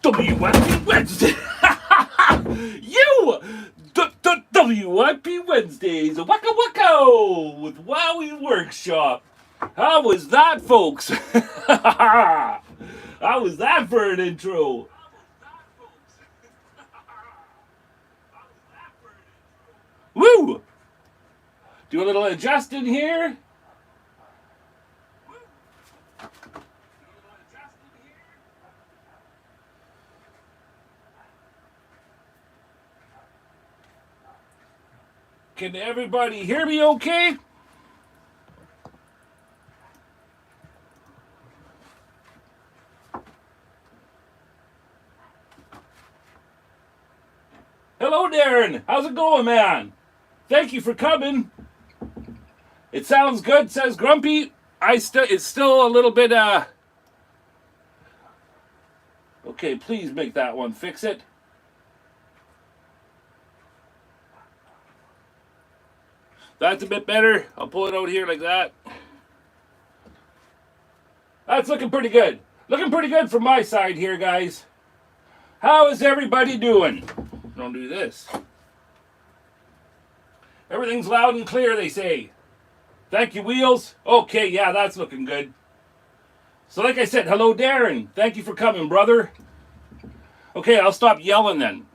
WIP Wednesday. WIP Wednesdays. Waka waka with Wowwy'z Workshop. How was that, folks? How was that for an intro? Woo! Do a little adjusting here. Can everybody hear me okay? Hello, Darren. How's it going, man? Thank you for coming. It sounds good, says Grumpy. It's still a little bit, Okay, please make that one. Fix it. That's a bit better. I'll pull it out here like that. That's looking pretty good. Looking pretty good from my side here, guys. How is everybody doing? Don't do this. Everything's loud and clear, they say. Thank you, Wheels. Okay, yeah, that's looking good. So like I said, hello, Darren. Thank you for coming, brother. Okay, I'll stop yelling then.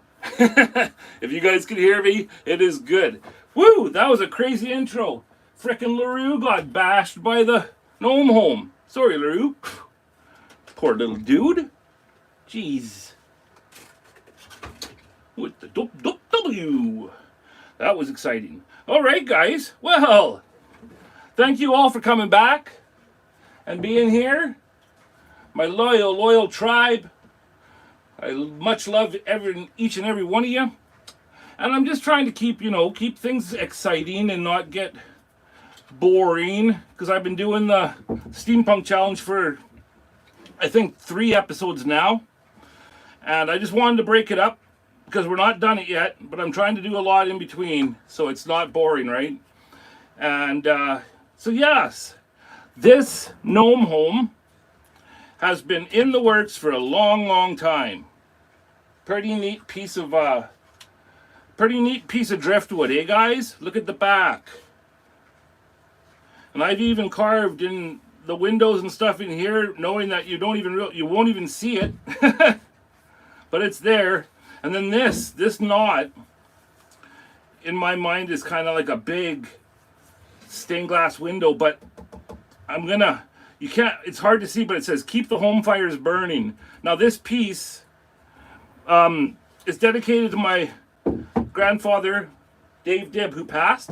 If you guys can hear me, it is good. Woo, that was a crazy intro. Frickin' LaRue got bashed by the Gnome home. Sorry, LaRue. Poor little dude. Jeez. With the W. That was exciting. All right, guys. Well, thank you all for coming back and being here. My loyal tribe. I much love each and every one of you. And I'm just trying to keep things exciting and not get boring, because I've been doing the Steampunk Challenge for, I think, 3 episodes now. And I just wanted to break it up, because we're not done it yet, but I'm trying to do a lot in between, so it's not boring, right? And so yes, this Gnome home has been in the works for a long time. Pretty neat piece of driftwood, eh, guys? Look at the back. And I've even carved in the windows and stuff in here, knowing that you won't even see it, but it's there. And then this knot, in my mind, is kind of like a big stained glass window, but it's hard to see, but it says, keep the home fires burning. Now this piece is dedicated to my grandfather, Dave Dibb, who passed.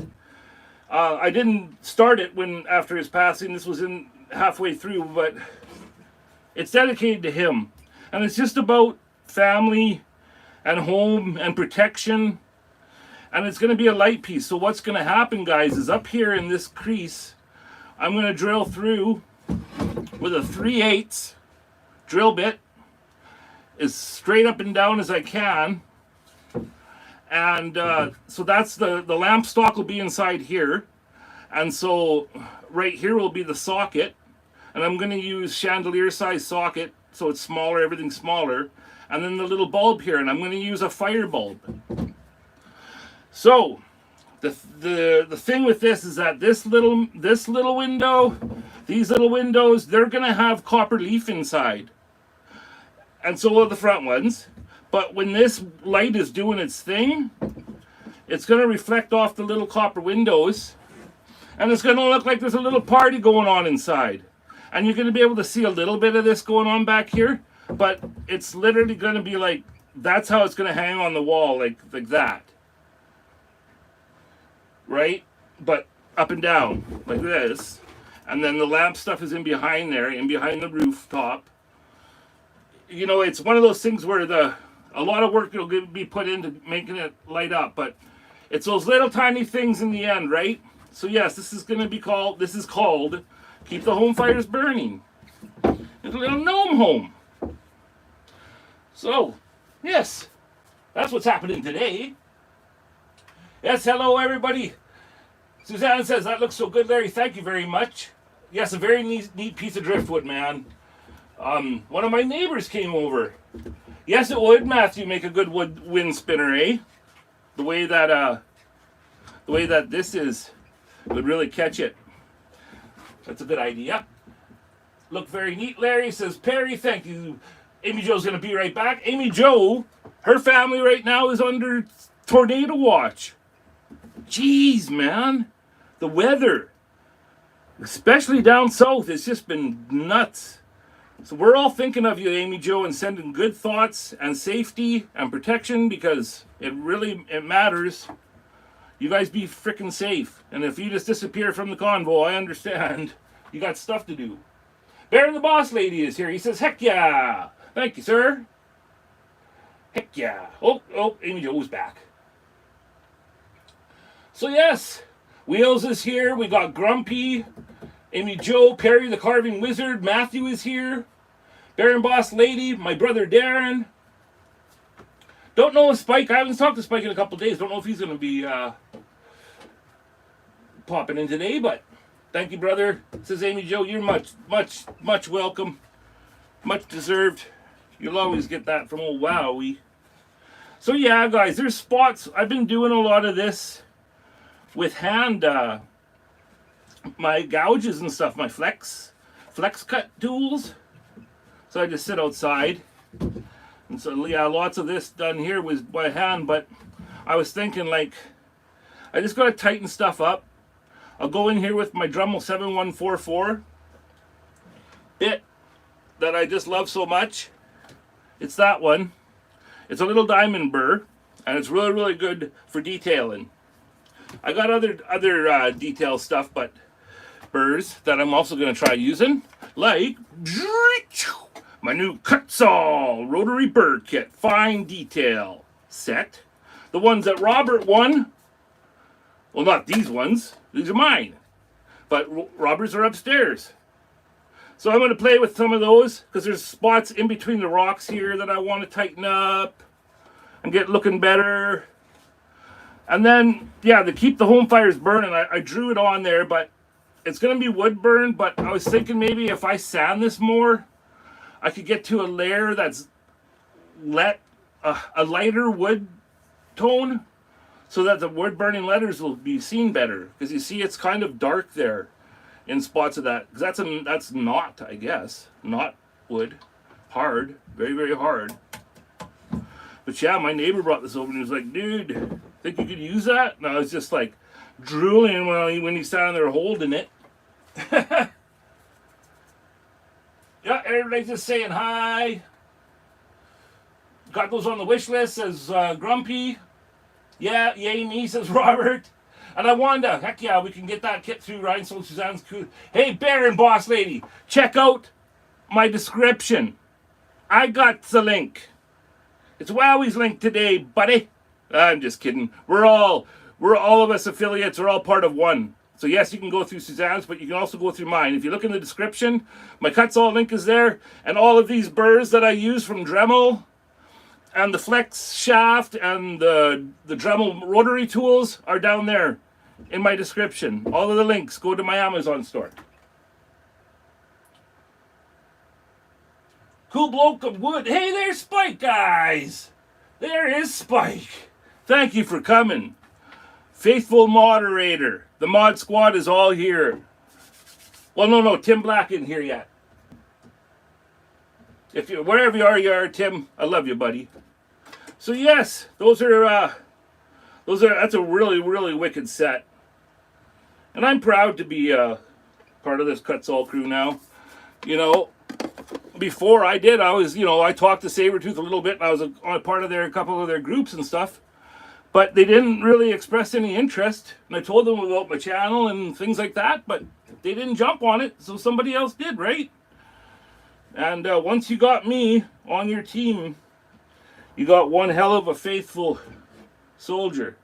I didn't start it after his passing. This was in halfway through, but it's dedicated to him. And it's just about family and home and protection. And it's going to be a light piece. So what's going to happen, guys, is up here in this crease, I'm going to drill through with a 3/8 drill bit as straight up and down as I can. And so that's the lamp stock will be inside here. And so right here will be the socket. And I'm going to use chandelier size socket, so it's smaller, everything's smaller. And then the little bulb here, and I'm going to use a fire bulb. So the thing with this is that this little window, these little windows, they're going to have copper leaf inside. And so will the front ones. But when this light is doing its thing, it's going to reflect off the little copper windows, and it's going to look like there's a little party going on inside. And you're going to be able to see a little bit of this going on back here, but it's literally going to be like, that's how it's going to hang on the wall, like that. Right? But up and down, like this. And then the lamp stuff is in behind there, in behind the rooftop. You know, it's one of those things where a lot of work will be put into making it light up, but it's those little tiny things in the end, right? So yes, this is called Keep the Home Fires Burning. It's a little gnome home. So, yes, that's what's happening today. Yes, hello everybody. Suzanne says, that looks so good, Larry. Thank you very much. Yes, a very neat piece of driftwood, man. One of my neighbors came over. Yes, it would, Matthew, make a good wind spinner, eh? The way that this is would really catch it. That's a good idea. Look very neat, Larry, says Perry. Thank you. Amy Jo's going to be right back. Amy Jo, her family right now is under tornado watch. Jeez, man. The weather, especially down south, it's just been nuts. So we're all thinking of you, Amy Jo, and sending good thoughts and safety and protection, because it matters. You guys be freaking safe. And if you just disappear from the convo, I understand. You got stuff to do. Bear the Boss Lady is here. He says, heck yeah. Thank you, sir. Heck yeah. Oh, Amy Jo's back. So yes, Wheels is here. We got Grumpy, Amy Jo, Perry the Carving Wizard, Matthew is here. Baron Boss Lady, my brother Darren. Don't know if Spike, I haven't talked to Spike in a couple days. Don't know if he's going to be popping in today, but thank you, brother. Says Amy Jo, you're much welcome. Much deserved. You'll always get that from old Wowwy. So yeah, guys, there's spots. I've been doing a lot of this with hand, my gouges and stuff, my flex cut tools. So I just sit outside. And so yeah, lots of this done here was by hand, but I was thinking, like, I just gotta tighten stuff up. I'll go in here with my Dremel 7144 bit that I just love so much. It's that one. It's a little diamond burr, and it's really, really good for detailing. I got other detail stuff, but burrs that I'm also going to try using, like my new Kutzall Rotary Burr Kit Fine Detail set. The ones that Robert won. Well, not these ones. These are mine. But Robert's are upstairs. So I'm going to play with some of those, because there's spots in between the rocks here that I want to tighten up and get looking better. And then, yeah, to keep the home fires burning, I drew it on there, but it's going to be wood burn. But I was thinking maybe if I sand this more, I could get to a layer that's a lighter wood tone, so that the wood burning letters will be seen better. Because you see, it's kind of dark there in spots of that. Because that's not, I guess, not wood, hard, very, very hard. But yeah, my neighbor brought this over and he was like, dude, think you could use that? And I was just like drooling when he's standing there holding it. Yeah, everybody's just saying hi. Got those on the wish list, says Grumpy. Yeah, yay me, says Robert. And I wonder, heck yeah, we can get that kit through Rhinestone Suzanne's cool. Hey, Baron Boss Lady, check out my description. I got the link. It's Wowwy'z link today, buddy. I'm just kidding. We're all of us affiliates are all part of one. So yes, you can go through Suzanne's, but you can also go through mine. If you look in the description, my Kutzall link is there, and all of these burrs that I use from Dremel, and the Flexshaft, and the Dremel Rotary tools are down there in my description. All of the links go to my Amazon store. Cool bloke of wood. Hey, there's Spike, guys. There is Spike. Thank you for coming. Faithful moderator. The mod squad is all here. Well, no, Tim Black isn't here yet. If you wherever you are, Tim, I love you, buddy. So yes, that's a really, really wicked set. And I'm proud to be part of this Kutzall crew now. You know, before I was, I talked to Sabretooth a little bit, and I was a part of a couple of their groups and stuff. But they didn't really express any interest. And I told them about my channel and things like that, but they didn't jump on it, so somebody else did, right? And once you got me on your team, you got one hell of a faithful soldier.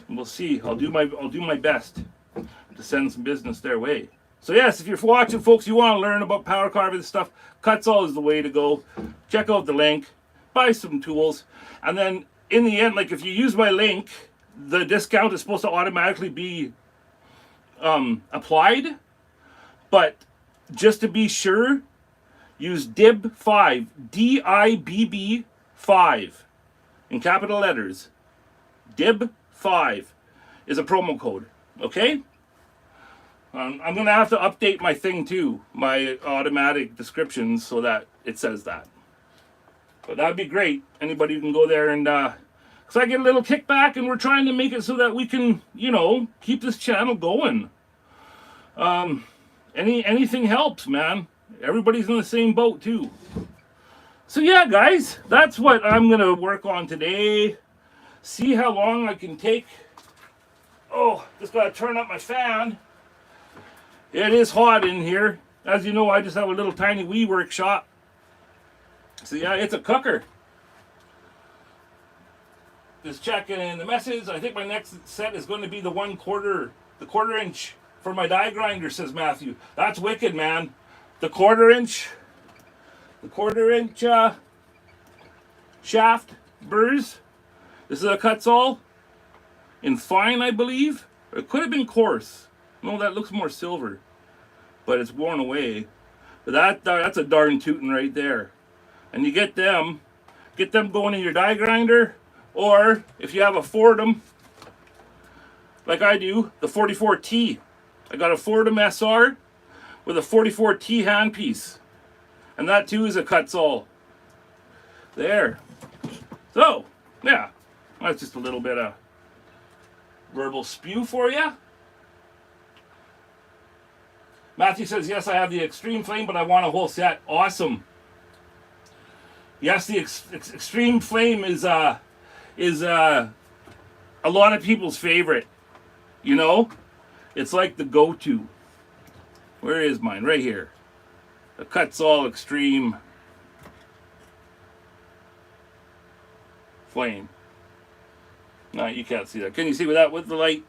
And we'll see. I'll do my best to send some business their way. So yes, if you're watching, folks, you want to learn about power carving stuff, Kutzall is the way to go. Check out the link, buy some tools, and then in the end, like if you use my link, the discount is supposed to automatically be applied. But just to be sure, use DIB5, DIBB5, in capital letters. DIB5 is a promo code, okay? I'm going to have to update my thing too, my automatic descriptions, so that it says that. But that'd be great. Anybody can go there and, because I get a little kickback, and we're trying to make it so that we can, you know, keep this channel going. Anything helps, man. Everybody's in the same boat too. So yeah, guys, that's what I'm going to work on today. See how long I can take. Oh, just got to turn up my fan. It is hot in here. As you know, I just have a little tiny wee workshop. So yeah, it's a cooker. Just checking in the message. I think my next set is going to be the quarter inch for my die grinder, says Matthew. That's wicked, man. The quarter inch shaft burrs. This is a Kutzall in fine, I believe. It could have been coarse. No, that looks more silver, but it's worn away. But that's a darn tootin' right there. And you get them going in your die grinder, or if you have a Fordham, like I do, the 44T. I got a Fordham SR with a 44T handpiece, and that too is a Kutzall. There. So, yeah, that's just a little bit of verbal spew for you. Matthew says, yes, I have the Extreme Flame, but I want a whole set. Awesome. Yes, the Extreme Flame is a lot of people's favorite. You know, it's like the go-to. Where is mine? Right here. The Kutzall Extreme Flame. No, you can't see that. Can you see with the light?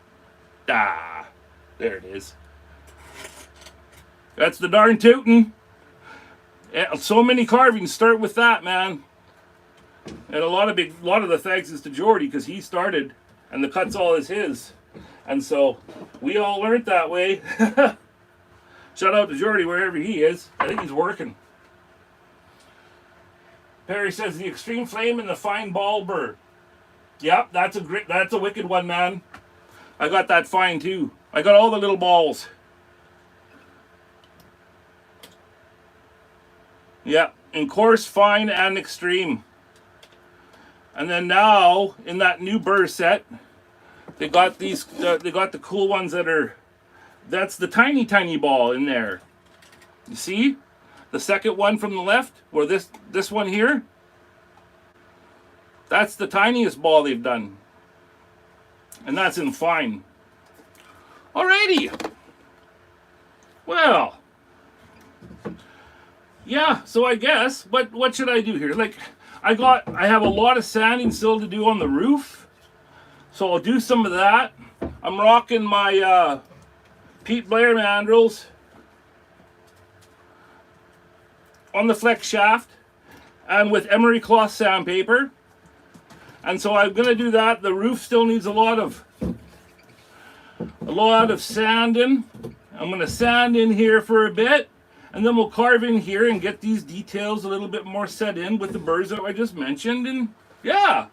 Ah, there it is. That's the darn tootin'. So many carvings start with that, man. And a lot of the thanks is to Jordy, because he started, and the Kutzall is his. And so we all learned that way. Shout out to Jordy wherever he is. I think he's working. Perry says the Extreme Flame and the fine ball burr. Yep, that's a wicked one, man. I got that fine too. I got all the little balls. Yeah, in coarse, fine, and extreme. And then now in that new Burr set, they got these. They got the cool ones that's the tiny ball in there. You see, the second one from the left, or this one here. That's the tiniest ball they've done, and that's in fine. Alrighty. Well. Yeah, so I guess, what should I do here? Like, I have a lot of sanding still to do on the roof, so I'll do some of that. I'm rocking my Pete Blair mandrels on the Flexshaft and with Emory cloth sandpaper, and so I'm gonna do that. The roof still needs a lot of sanding. I'm gonna sand in here for a bit. And then we'll carve in here and get these details a little bit more set in with the burrs that I just mentioned. And yeah,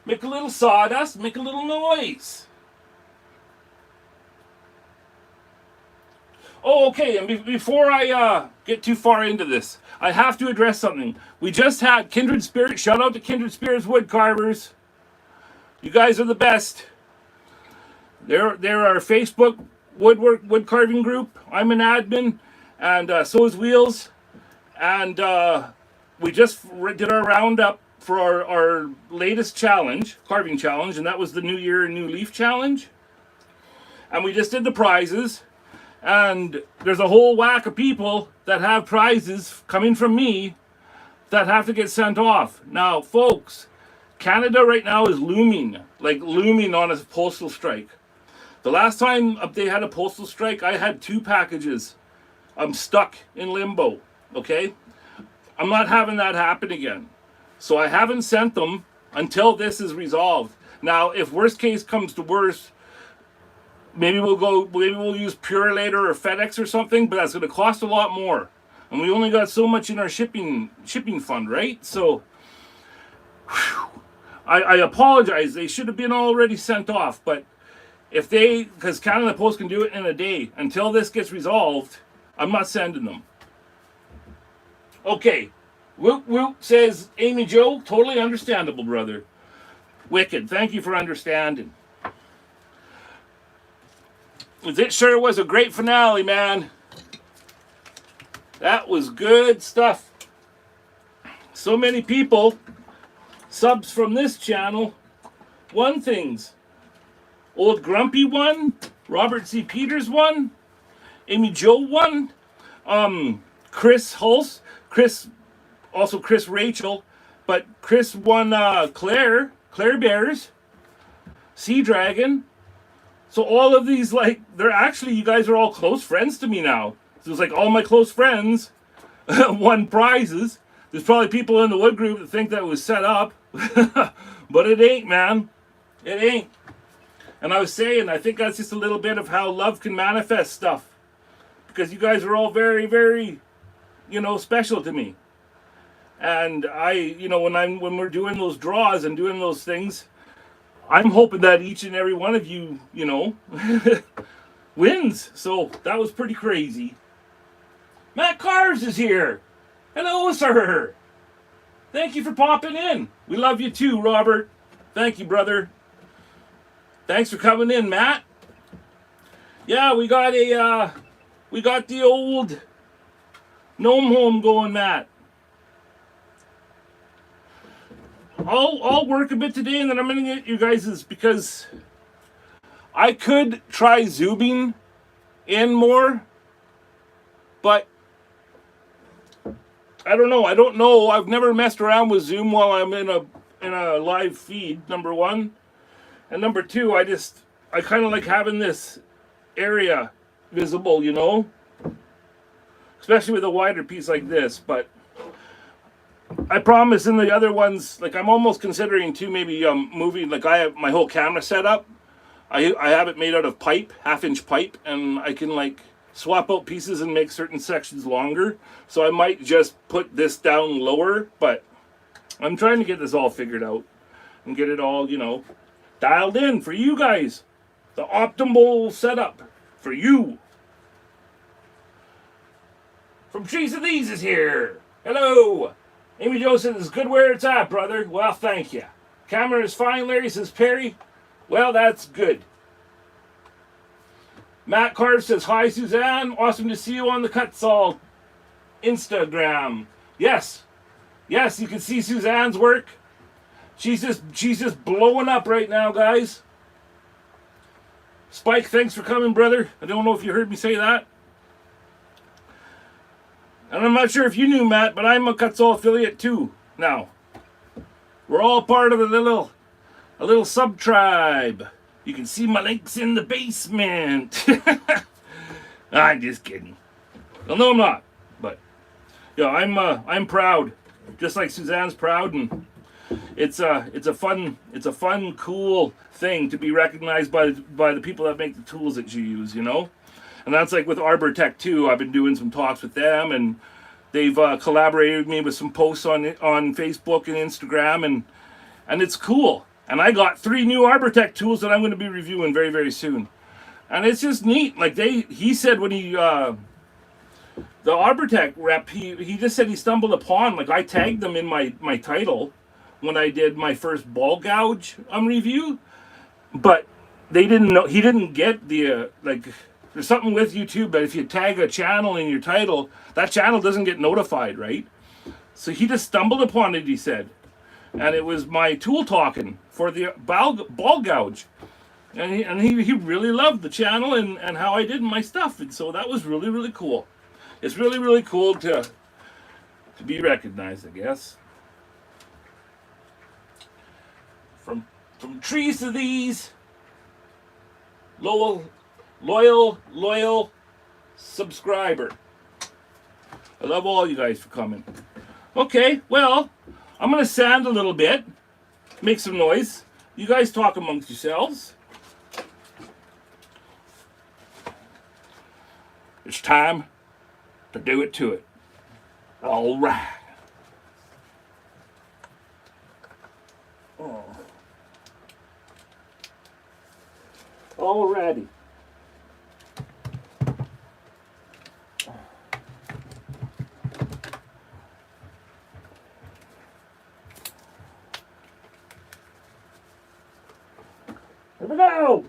make a little sawdust, make a little noise. Oh, okay, and before I get too far into this, I have to address something. We just had Kindred Spirits. Shout out to Kindred Spirits wood carvers. You guys are the best. They're our Facebook wood carving group. I'm an admin. And so is Wheels, and we just did our roundup for our latest challenge, carving challenge, and that was the New Year New Leaf challenge. And we just did the prizes, and there's a whole whack of people that have prizes coming from me that have to get sent off. Now, folks, Canada right now is looming on a postal strike. The last time they had a postal strike, I had 2 packages. I'm stuck in limbo, okay? I'm not having that happen again. So I haven't sent them until this is resolved. Now, if worst case comes to worst, maybe we'll use Pure later or FedEx or something, but that's going to cost a lot more. And we only got so much in our shipping fund, right? So I apologize. They should have been already sent off, but if they, because Canada Post can do it in a day, until this gets resolved, I'm not sending them. Okay. Whoop whoop, says Amy Joe. Totally understandable, brother. Wicked. Thank you for understanding. It sure was a great finale, man. That was good stuff. So many people, subs from this channel, won things. Old Grumpy won. Robert C. Peters won. Amy Joe won. Chris Hulse. Also Chris Rachel. But Chris won Claire Bears. Sea Dragon. So all of these, like, they're actually, you guys are all close friends to me now. So it's like all my close friends won prizes. There's probably people in the wood group that think that was set up. But it ain't, man. It ain't. And I was saying, I think that's just a little bit of how love can manifest stuff. Because you guys are all very, very, special to me. And I, when we're doing those draws and doing those things, I'm hoping that each and every one of you, wins. So that was pretty crazy. Matt Carves is here. Hello, sir. Thank you for popping in. We love you too, Robert. Thank you, brother. Thanks for coming in, Matt. Yeah, we got the old Gnome home going, Matt. I'll work a bit today, and then I'm gonna get you guys's, because I could try zooming in more, but I don't know. I've never messed around with Zoom while I'm in a live feed, number one. And number two, I kind of like having this area visible, especially with a wider piece like this. But I promise in the other ones, like, I'm almost considering too, maybe moving, like, I have my whole camera set up. I have it made out of pipe, 1/2-inch pipe, and I can, like, swap out pieces and make certain sections longer. So I might just put this down lower, but I'm trying to get this all figured out and get it all, dialed in for you guys. The optimal setup for you. From Trees of These is here. Hello. Amy Jo says, it's good where it's at, brother. Well, thank you. Camera is fine, Larry, says Perry. Well, that's good. Matt Carter says, hi, Suzanne. Awesome to see you on the Kutzall Instagram. Yes. Yes, you can see Suzanne's work. She's just blowing up right now, guys. Spike, thanks for coming, brother. I don't know if you heard me say that. And I'm not sure if you knew, Matt, but I'm a Kutzall affiliate too now. We're all part of a little sub-tribe. You can see my links in the basement. I'm just kidding. Well, no, I'm not. But yeah, I'm proud, just like Suzanne's proud, and it's a fun, cool thing to be recognized by the people that make the tools that you use, And that's like with Arbor Tech too. I've been doing some talks with them, and they've collaborated with me with some posts on Facebook and Instagram, and it's cool. And I got 3 new Arbor Tech tools that I'm going to be reviewing very, very soon. And it's just neat. Like he said when the Arbor Tech rep, he just said he stumbled upon, like, I tagged them in my title when I did my first ball gouge review, but they didn't know, he didn't get the there's something with YouTube that if you tag a channel in your title, that channel doesn't get notified, right? So he just stumbled upon it, he said. And it was my tool talking for the ball gouge. And he really loved the channel and how I did my stuff. And so that was really, really cool. It's really, really cool to be recognized, I guess. From Trees to These, loyal subscriber. I love all you guys for coming. Okay, well, I'm going to sand a little bit, make some noise. You guys talk amongst yourselves. It's time to do it to it. All right. Oh. Alrighty. Here we go.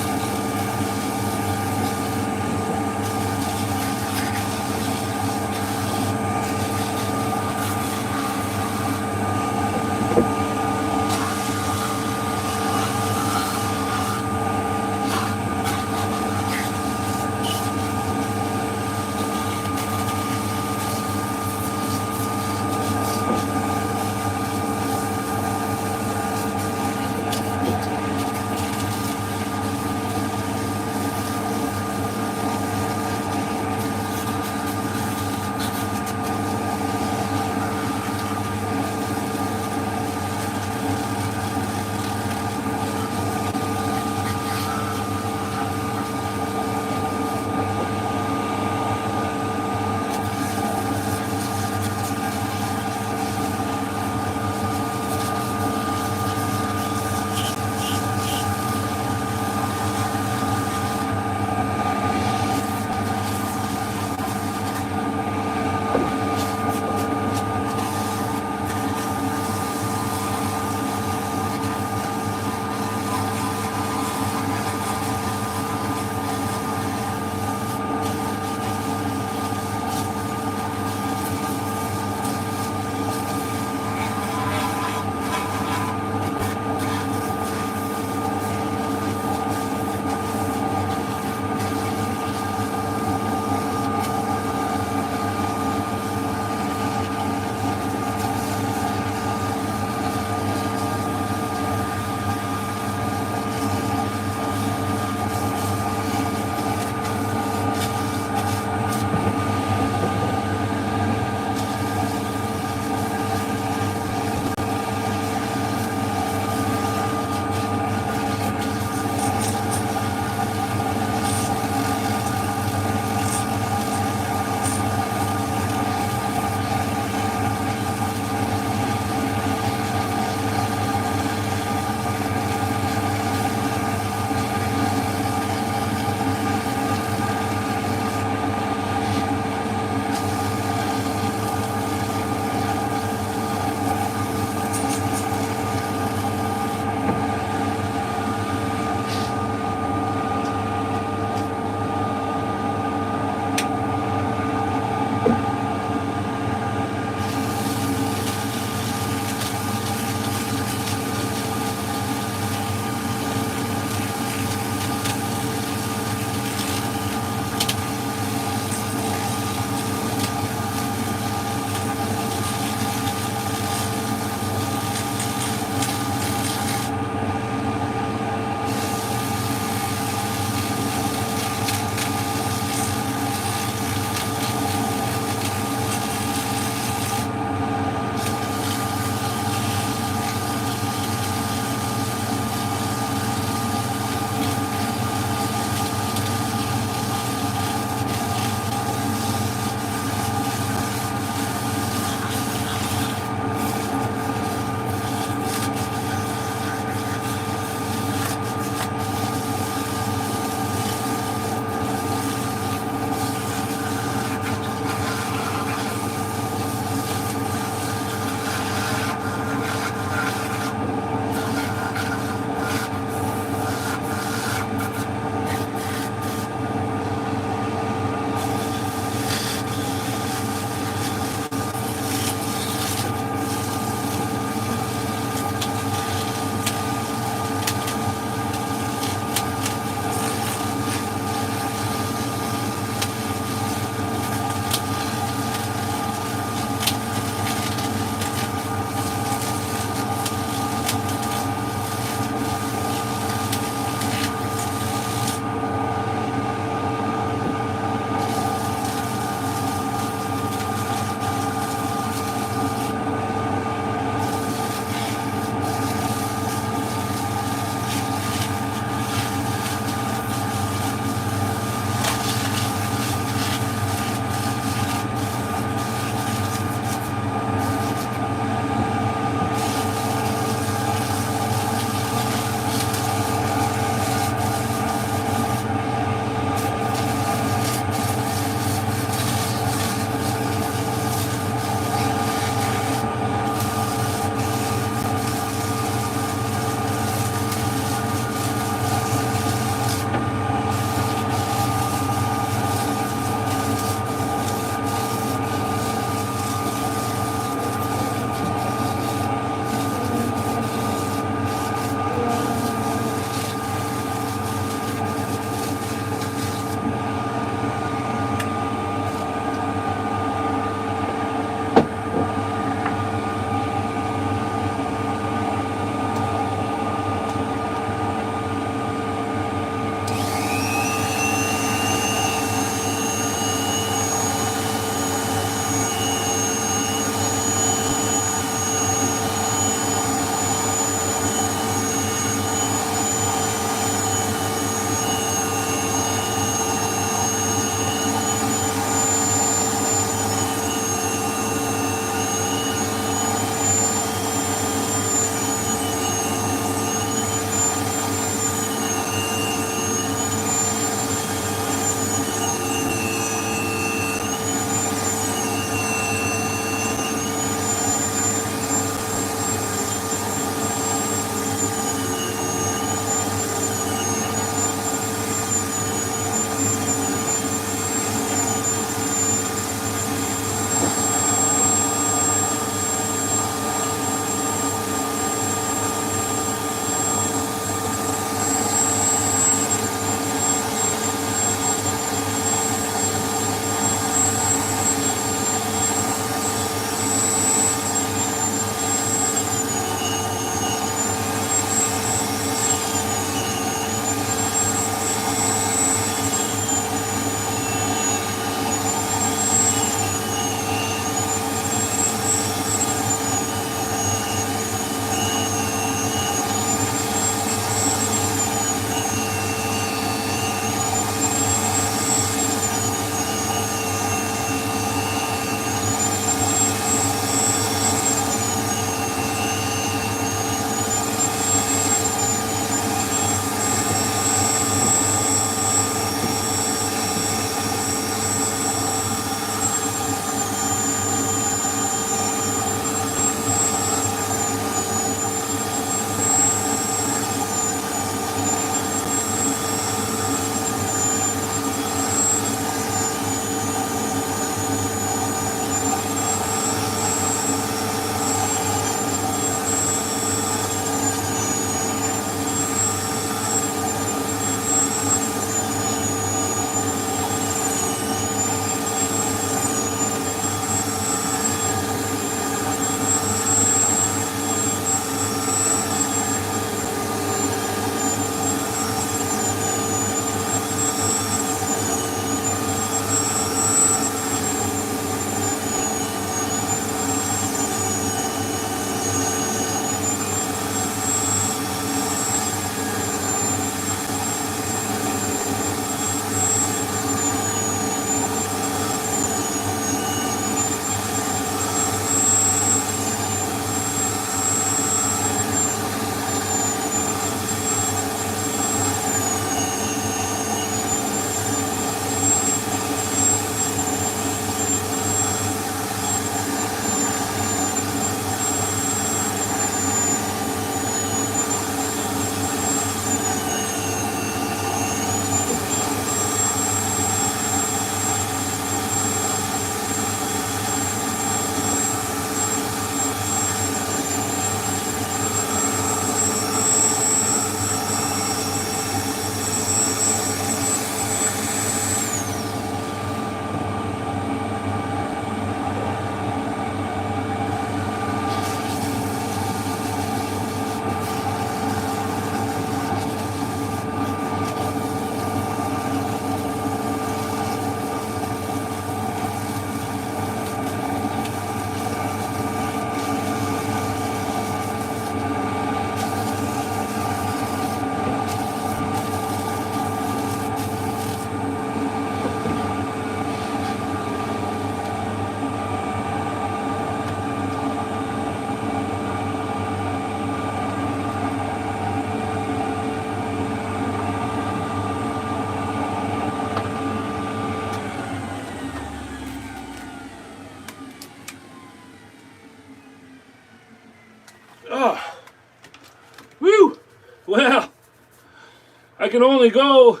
can only go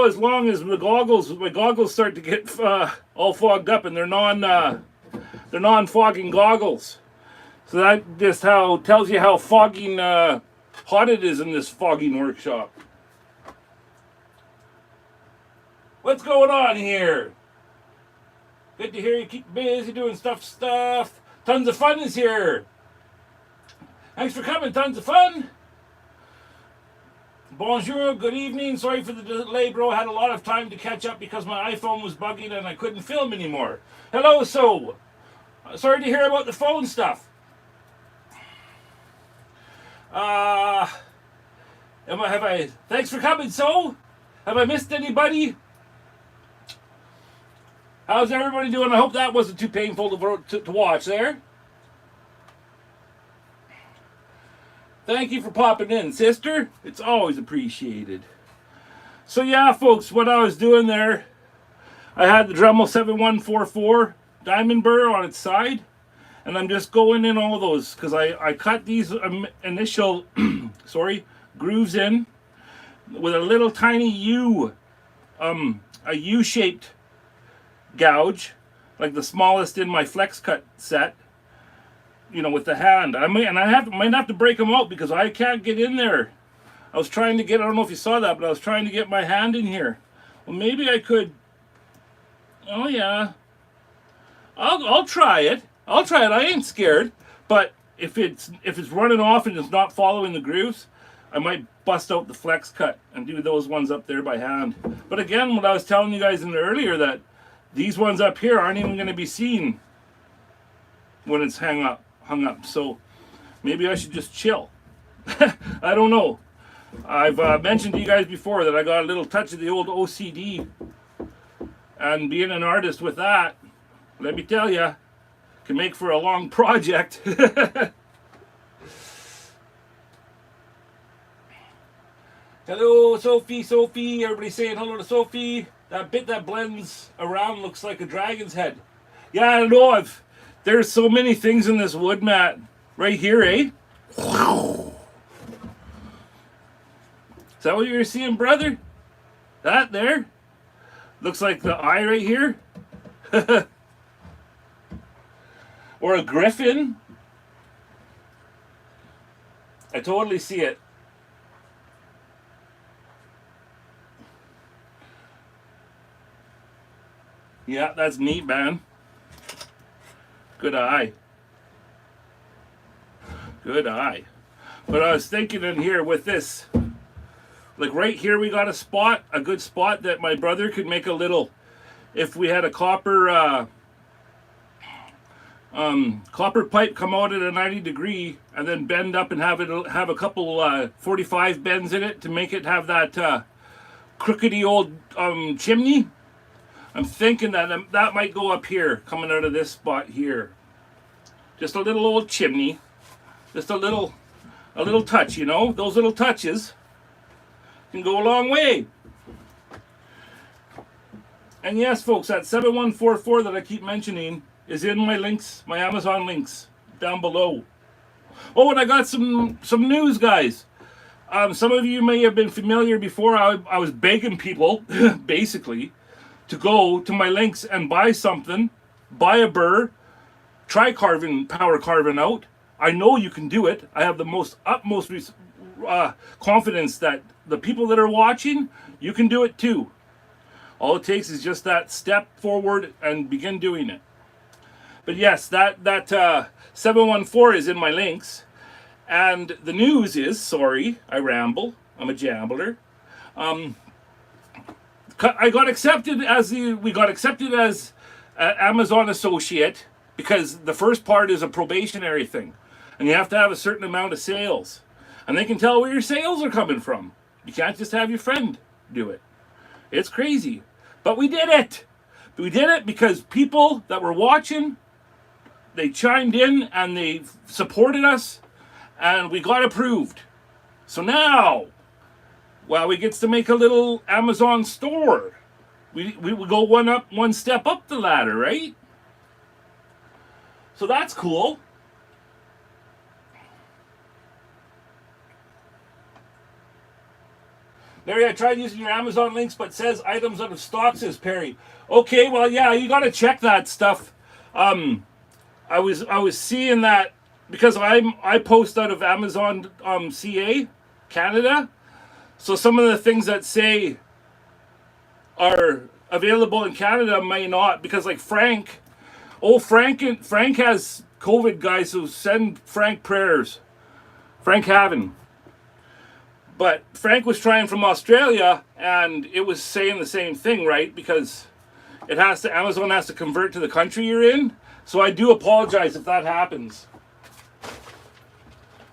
as long as my goggles start to get all fogged up, and they're non-fogging goggles. So that just tells you how fogging hot it is in this fogging workshop. What's going on here? Good to hear you keep busy doing stuff. Tons of fun is here. Thanks for coming, tons of fun. Bonjour, good evening. Sorry for the delay, bro. I had a lot of time to catch up because my iPhone was bugging and I couldn't film anymore. Hello, so. Sorry to hear about the phone stuff. Thanks for coming, so. Have I missed anybody? How's everybody doing? I hope that wasn't too painful to watch there. Thank you for popping in, sister. It's always appreciated. So yeah, folks, what I was doing there, I had the Dremel 7144 diamond burr on its side, and I'm just going in all those because I cut these initial grooves in with a little tiny a U-shaped gouge, like the smallest in my flex cut set. You know, with the hand. might have to break them out because I can't get in there. I was trying to get, I don't know if you saw that, but I was trying to get my hand in here. Well, maybe I could. Oh yeah. I'll try it. I ain't scared. But if it's running off and it's not following the grooves, I might bust out the flex cut and do those ones up there by hand. But again, what I was telling you guys in the earlier, that these ones up here aren't even going to be seen when it's hung up. So maybe I should just chill. I don't know. I've mentioned to you guys before that I got a little touch of the old OCD, and being an artist with that, let me tell you, can make for a long project. Hello, Sophie. Everybody saying hello to Sophie. That bit that blends around looks like a dragon's head. Yeah, I know. There's so many things in this wood, Matt. Right here, eh? Is that what you were seeing, brother? That there? Looks like the eye right here. Or a griffin. I totally see it. Yeah, that's neat, man. Good eye. Good eye. But I was thinking in here with this, like right here we got a good spot that my brother could make a little, if we had a copper pipe come out at a 90-degree and then bend up and have a couple 45 bends in it to make it have that crookedy old chimney. I'm thinking that might go up here, coming out of this spot here. Just a little old chimney. Just a little touch, you know? Those little touches can go a long way. And yes, folks, that 7144 that I keep mentioning is in my links, my Amazon links, down below. Oh, and I got some news, guys. Some of you may have been familiar before. I was begging people, basically, to go to my links and buy something, buy a burr, try power carving out. I know you can do it. I have the utmost confidence that the people that are watching, you can do it too. All it takes is just that step forward and begin doing it. But yes, that 714 is in my links. And the news is, sorry, I ramble. I'm a jambler. We got accepted as Amazon associate because the first part is a probationary thing, and you have to have a certain amount of sales, and they can tell where your sales are coming from. You can't just have your friend do it. It's crazy, but we did it. We did it because people that were watching, they chimed in and they supported us, and we got approved. So now, well, we get to make a little Amazon store. We go one step up the ladder, right? So that's cool. Larry, I tried using your Amazon links, but says items out of stock, says Perry. Okay, well, yeah, you got to check that stuff. I was seeing that because I post out of Amazon CA Canada, so some of the things that say are available in Canada may not, because like Frank has COVID, guys, so send Frank prayers. Frank Haven. But Frank was trying from Australia, and it was saying the same thing, right? Because Amazon has to convert to the country you're in. So I do apologize if that happens.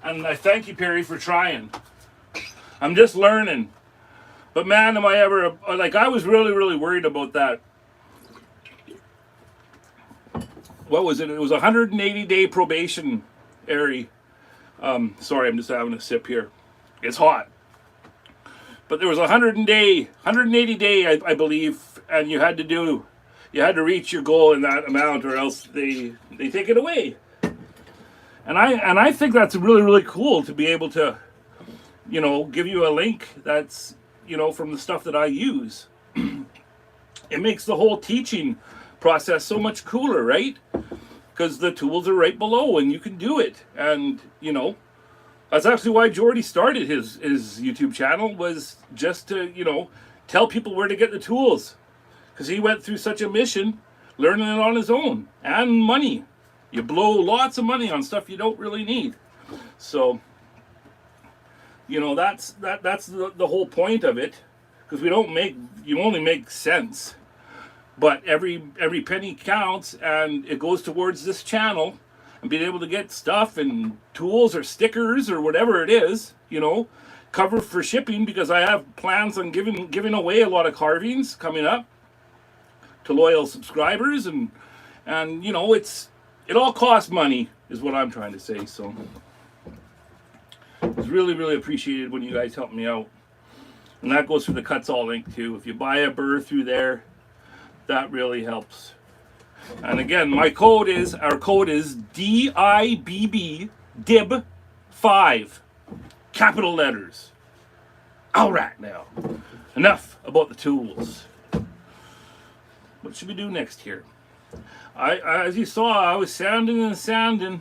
And I thank you, Perry, for trying. I'm just learning. But man, am I ever, like, I was really, really worried about that. What was it? It was a 180-day probation area. Sorry, I'm just having a sip here. It's hot. But there was a 180 day, I believe, and you had to reach your goal in that amount, or else they take it away. And I think that's really, really cool to be able to, give you a link that's, from the stuff that I use. It makes the whole teaching process so much cooler, right? Because the tools are right below and you can do it. And, that's actually why Jordy started his YouTube channel, was just to, tell people where to get the tools. Because he went through such a mission, learning it on his own. And money. You blow lots of money on stuff you don't really need. So, that's the whole point of it. Because you only make cents. But every penny counts, and it goes towards this channel. And being able to get stuff and tools or stickers or whatever it is, cover for shipping, because I have plans on giving away a lot of carvings coming up to loyal subscribers, and it all costs money, is what I'm trying to say. So it's really, really appreciated when you guys help me out, and that goes for the Kutzall link too. If you buy a Burr through there, that really helps. And again, our code is DIBB DIB 5, capital letters. All right, now enough about the tools. What should we do next here? As you saw, I was sanding, and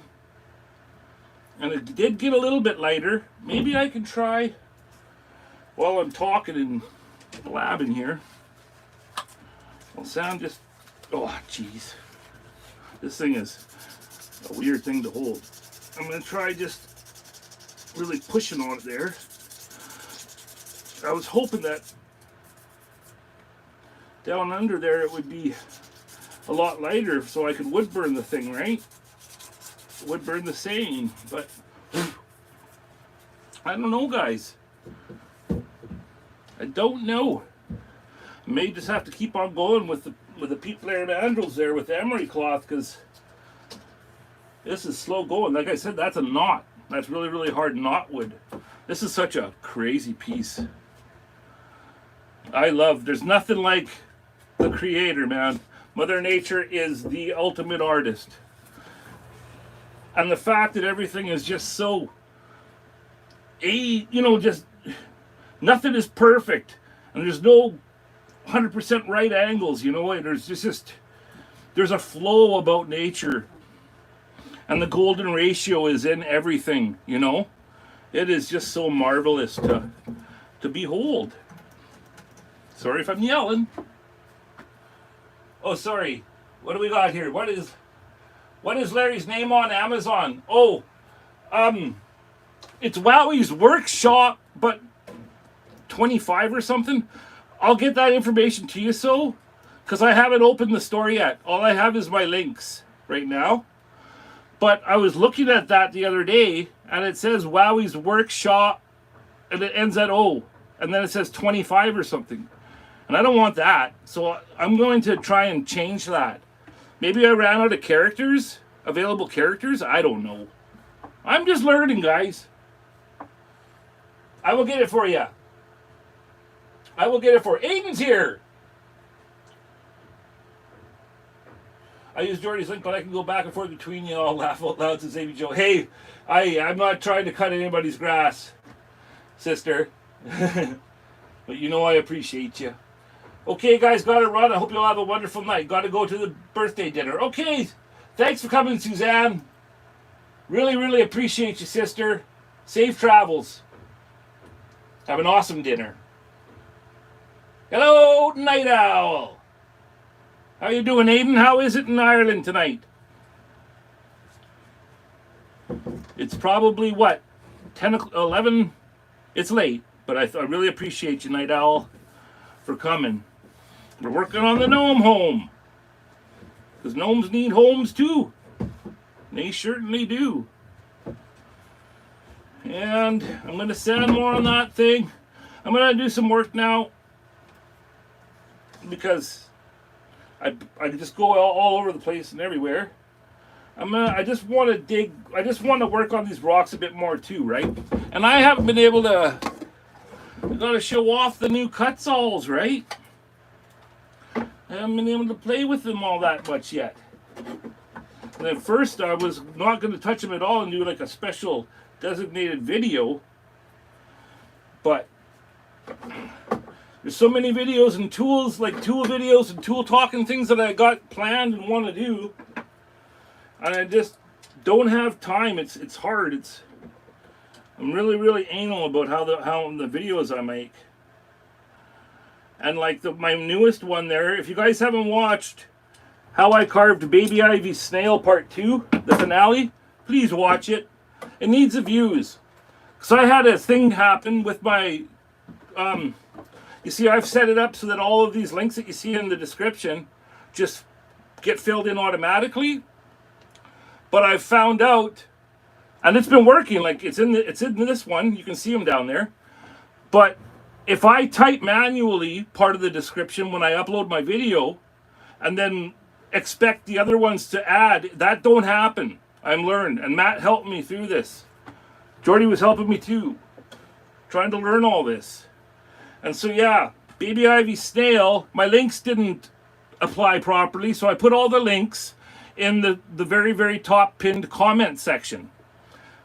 it did get a little bit lighter. Maybe I can try while I'm talking and blabbing here. I'll sound just. Oh, jeez. This thing is a weird thing to hold. I'm going to try just really pushing on it there. I was hoping that down under there it would be a lot lighter so I could wood burn the thing, right? Wood burn the saying, but I don't know, guys. I don't know. I may just have to keep on going with the Pete Blair mandrels there with the Emory cloth, because this is slow going. Like I said, that's a knot. That's really, really hard knotwood. This is such a crazy piece. There's nothing like the creator, man. Mother Nature is the ultimate artist. And the fact that everything is just so, just nothing is perfect. And there's no 100% right angles, there's a flow about nature, and the golden ratio is in everything. It is just so marvelous to behold. Sorry if I'm yelling. Oh, sorry. What do we got here? What is Larry's name on Amazon? Oh, it's Wowwy'z Workshop, but 25 or something. I'll get that information to you, because I haven't opened the store yet. All I have is my links right now. But I was looking at that the other day, and it says Wowwy'z Workshop, and it ends at O, and then it says 25 or something. And I don't want that, so I'm going to try and change that. Maybe I ran out of characters, available characters. I don't know. I'm just learning, guys. I will get it for you. Aiden's here. I use Jordy's link, but I can go back and forth between you. I'll laugh out loud, says Amy Joe. Hey, I'm not trying to cut anybody's grass, sister. But you know I appreciate you. Okay, guys, gotta run. I hope you all have a wonderful night. Gotta go to the birthday dinner. Okay, thanks for coming, Suzanne. Really, really appreciate you, sister. Safe travels. Have an awesome dinner. Hello, Night Owl. How you doing, Aiden? How is it in Ireland tonight? It's probably, what, 10, 11? It's late, but I really appreciate you, Night Owl, for coming. We're working on the gnome home. Because gnomes need homes, too. They certainly do. And I'm going to sand more on that thing. I'm going to do some work now. Because I just go all over the place and everywhere. I just want to work on these rocks a bit more too, right? And I haven't been able to. I gotta show off the new Kutzalls, right? I haven't been able to play with them all that much yet. And at first, I was not going to touch them at all and do like a special designated video. But there's so many videos and tools, like tool videos and tool talk and things that I got planned and want to do. And I just don't have time. It's hard. I'm really, really anal about how the videos I make. And like my newest one there, if you guys haven't watched How I Carved Baby Ivy's Snail Part 2, the finale, please watch it. It needs the views. So I had a thing happen with my, you see, I've set it up so that all of these links that you see in the description just get filled in automatically. But I've found out, and it's been working, like it's in this one, you can see them down there. But if I type manually part of the description when I upload my video, and then expect the other ones to add, that don't happen. I'm learned, and Matt helped me through this. Jordy was helping me too, trying to learn all this. And so yeah, Baby Ivy Snail, my links didn't apply properly, so I put all the links in the very, very top pinned comment section.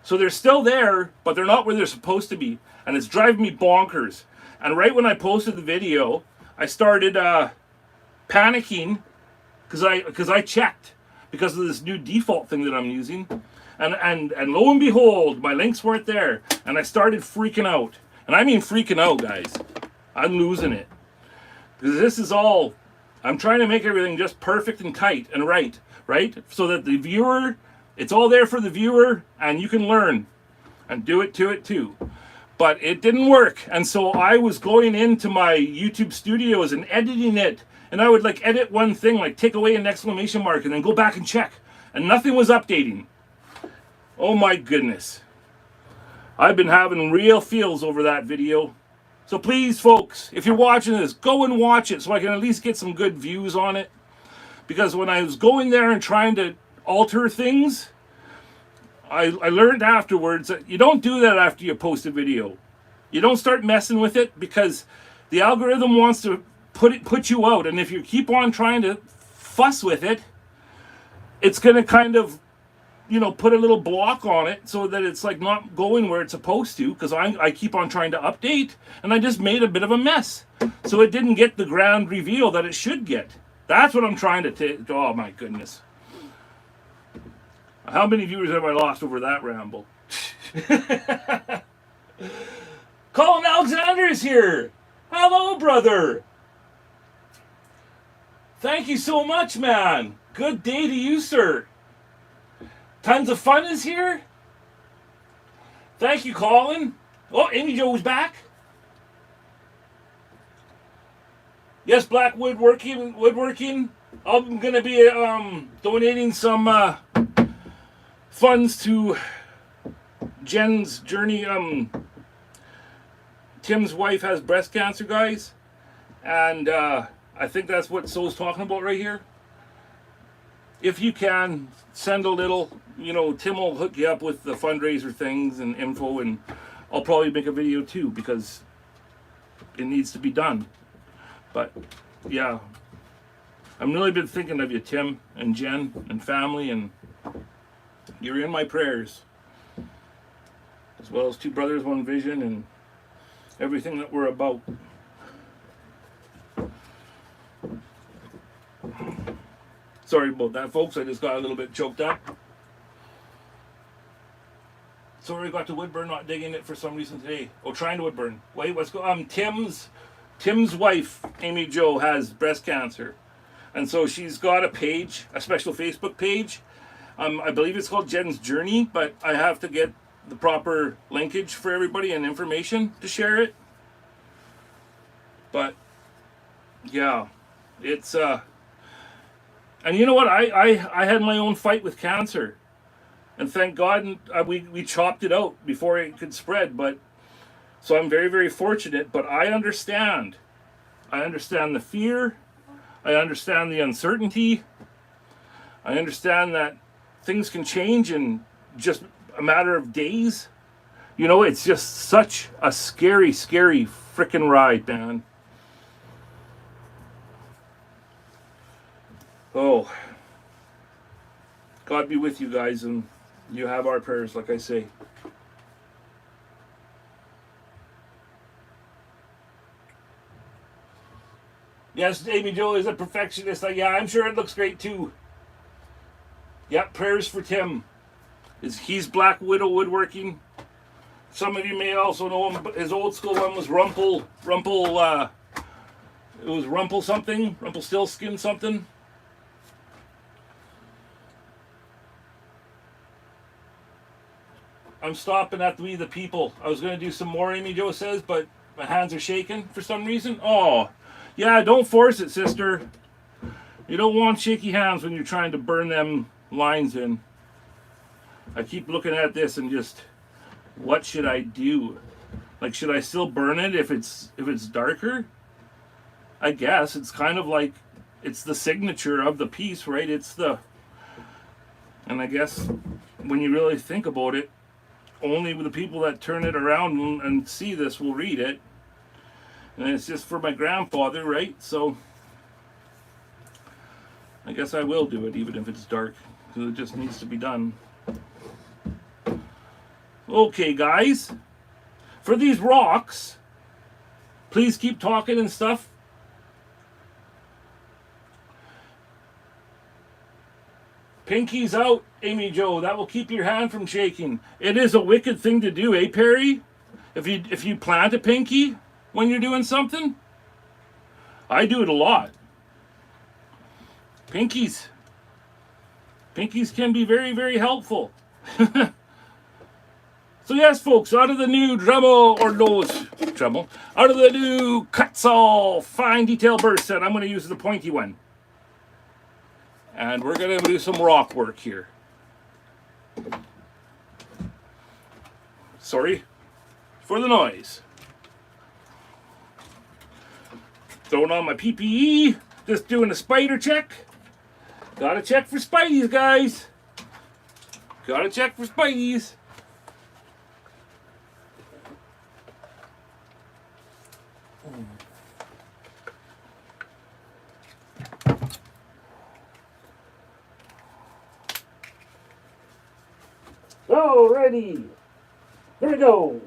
So they're still there, but they're not where they're supposed to be. And it's driving me bonkers. And right when I posted the video, I started panicking because I checked because of this new default thing that I'm using. And lo and behold, my links weren't there. And I started freaking out. And I mean freaking out, guys. I'm losing it. Because this is all, I'm trying to make everything just perfect and tight and right? So that the viewer, it's all there for the viewer and you can learn and do it to it too. But it didn't work. And so I was going into my YouTube studios and editing it. And I would like edit one thing, like take away an exclamation mark and then go back and check. And nothing was updating. Oh my goodness. I've been having real feels over that video. So please, folks, if you're watching this, go and watch it so I can at least get some good views on it. Because when I was going there and trying to alter things, I learned afterwards that you don't do that after you post a video. You don't start messing with it because the algorithm wants to put you out. And if you keep on trying to fuss with it, it's going to kind of, you know, put a little block on it so that it's like not going where it's supposed to, because I keep on trying to update and I just made a bit of a mess. So it didn't get the grand reveal that it should get. That's what I'm trying to take. Oh my goodness. How many viewers have I lost over that ramble? Colin Alexander is here. Hello, brother. Thank you so much, man. Good day to you, sir. Tons of fun is here. Thank you, Colin. Oh, Amy Joe's back. Yes, Black Woodworking. I'm going to be donating some funds to Jen's journey. Tim's wife has breast cancer, guys. And I think that's what So's talking about right here. If you can, send a little. You know, Tim will hook you up with the fundraiser things and info, and I'll probably make a video too because it needs to be done. But yeah, I'm really been thinking of you, Tim and Jen and family, and you're in my prayers, as well as Two Brothers, One Vision, and everything that we're about. Sorry about that, folks. I just got a little bit choked up. Sorry, I got to wood burn, not digging it for some reason today. Oh, trying to wood burn. Wait, what's going on? Tim's wife, Amy Jo, has breast cancer. And so she's got a page, a special Facebook page. I believe it's called Jen's Journey, but I have to get the proper linkage for everybody and information to share it. But, yeah, it's, and you know what? I had my own fight with cancer. And thank God we chopped it out before it could spread. But so I'm very, very fortunate. But I understand. I understand the fear. I understand the uncertainty. I understand that things can change in just a matter of days. You know, it's just such a scary, scary freaking ride, man. Oh, God be with you guys, and you have our prayers, like I say. Yes, Amy Jo is a perfectionist. Yeah, I'm sure it looks great too. Yep, prayers for Tim. He's Black Widow Woodworking. Some of you may also know him, but his old school one was Rumple, it was Rumple something, Rumpelstiltskin something. I'm stopping at We the People. I was going to do some more, Amy Jo says, but my hands are shaking for some reason. Oh, yeah, don't force it, sister. You don't want shaky hands when you're trying to burn them lines in. I keep looking at this and just, what should I do? Like, should I still burn it if it's darker? I guess it's kind of like, it's the signature of the piece, right? And I guess when you really think about it, only the people that turn it around and see this will read it. And it's just for my grandfather, right? So I guess I will do it even if it's dark, because it just needs to be done. Okay, guys. For these rocks, please keep talking and stuff. Pinky's out, Amy Jo. That will keep your hand from shaking. It is a wicked thing to do, eh, Perry? If you plant a pinky when you're doing something. I do it a lot. Pinkies can be very, very helpful. So yes, folks, out of the new Dremel, out of the new Kutzall fine detail burr set, I'm going to use the pointy one. And we're going to do some rock work here. Sorry for the noise. Throwing on my PPE, just doing a spider check. Gotta check for spideys, guys. Gotta check for spideys. Alrighty, here we go.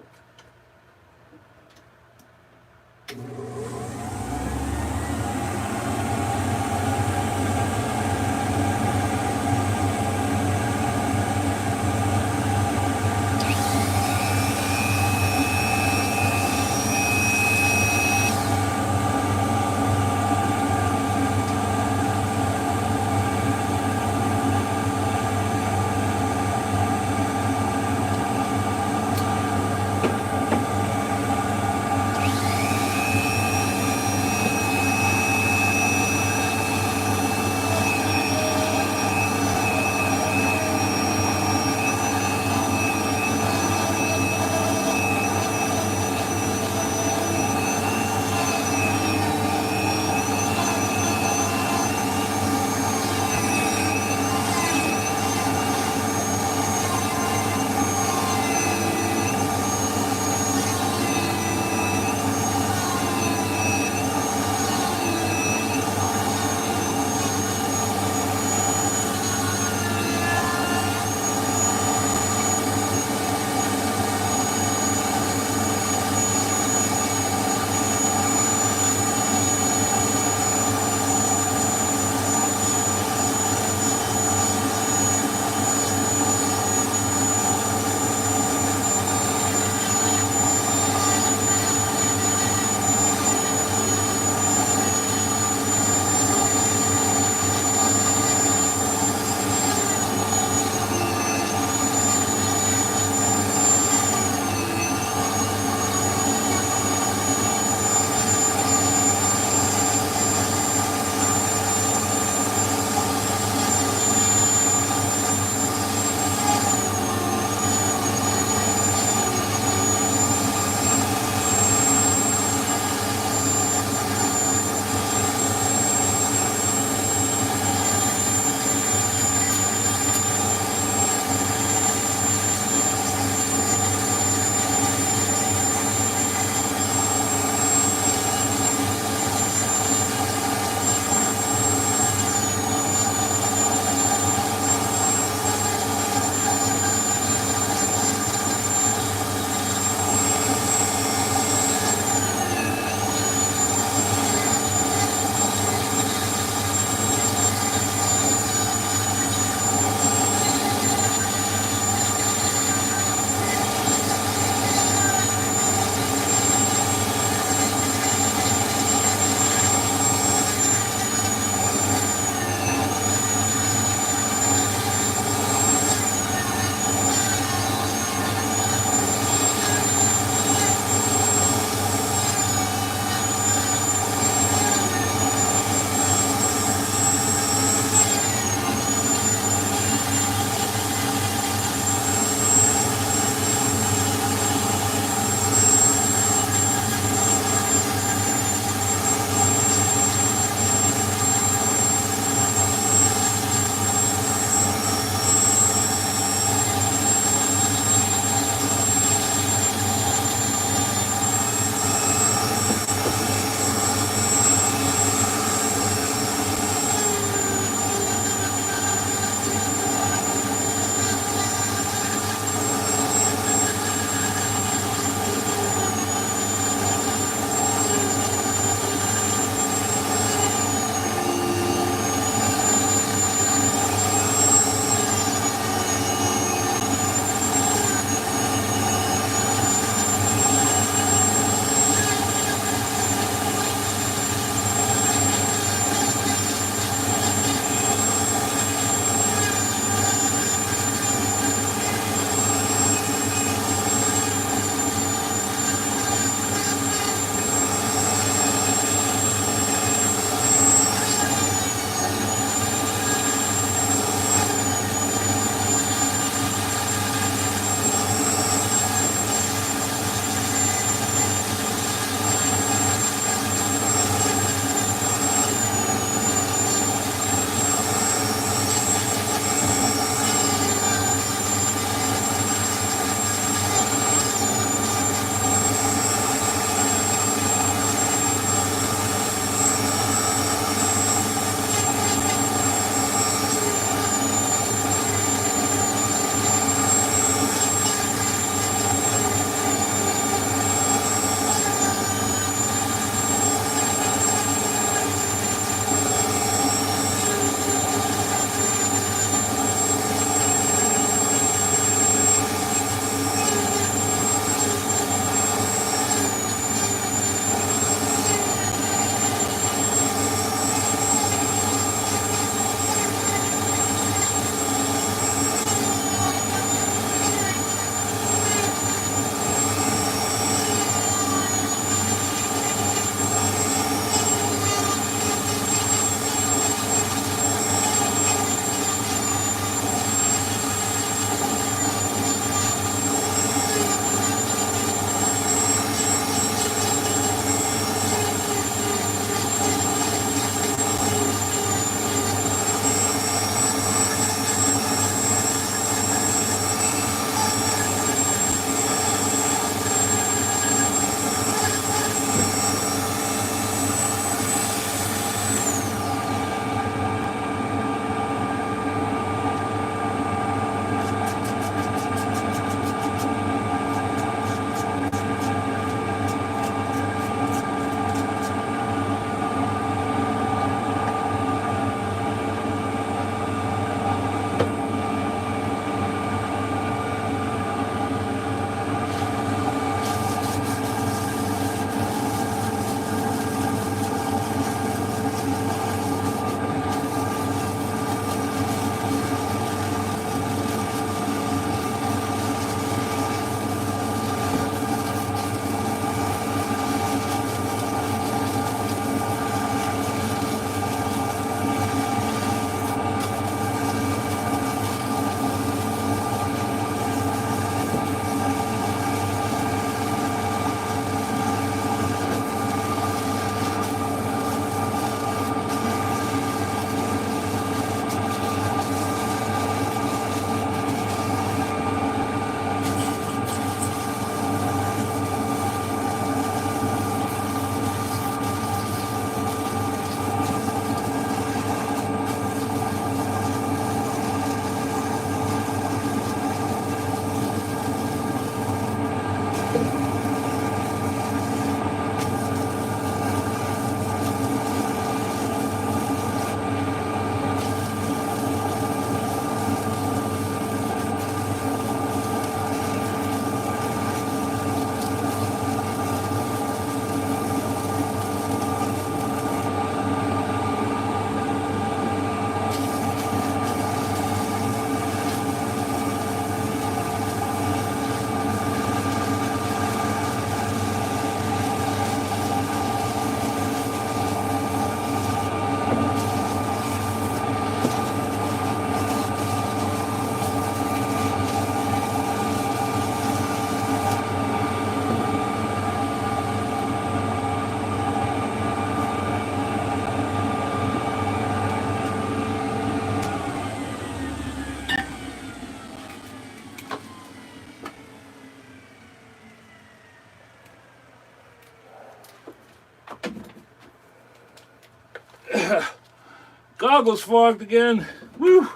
Goggles fogged again. Woo!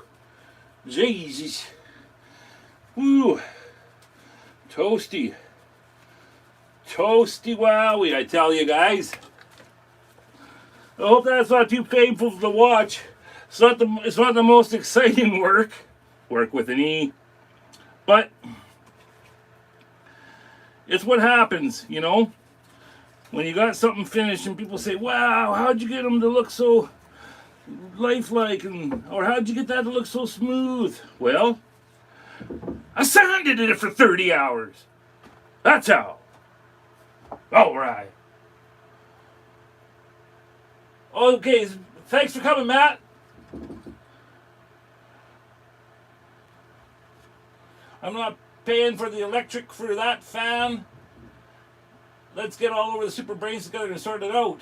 Jesus. Woo! Toasty. Toasty wowie, I tell you guys. I hope that's not too painful to watch. It's not the most exciting work with an E, but it's what happens, you know, when you got something finished and people say, wow, how'd you get them to look so lifelike, or how'd you get that to look so smooth? Well, I sanded it for 30 hours. That's how. All right. Okay, thanks for coming, Matt. I'm not paying for the electric for that fan. Let's get all over the super brains together and sort it out.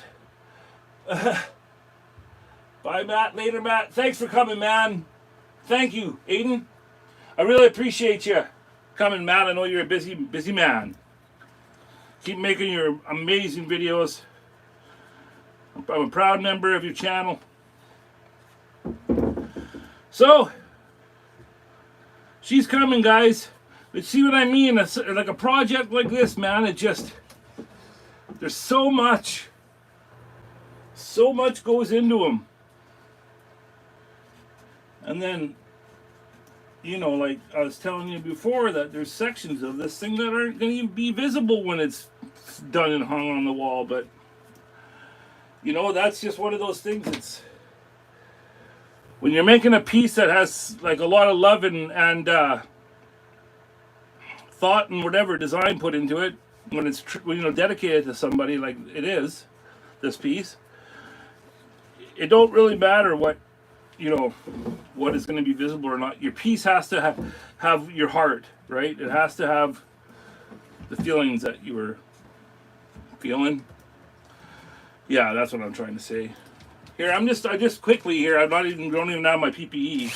Bye, Matt. Later, Matt. Thanks for coming, man. Thank you, Aiden. I really appreciate you coming, Matt. I know you're a busy man. Keep making your amazing videos. I'm a proud member of your channel. So, she's coming, guys. But see what I mean? Like a project like this, man, it just, there's so much goes into them. And then, you know, like I was telling you before, that there's sections of this thing that aren't going to be visible when it's done and hung on the wall. But, you know, that's just one of those things. It's when you're making a piece that has like a lot of love and thought and whatever design put into it, when it's dedicated to somebody like it is, this piece, it don't really matter what, you know, what is going to be visible or not. Your piece has to have your heart, right? It has to have the feelings that you were feeling. Yeah, that's what I'm trying to say. Here, I just quickly here, don't even have my PPE.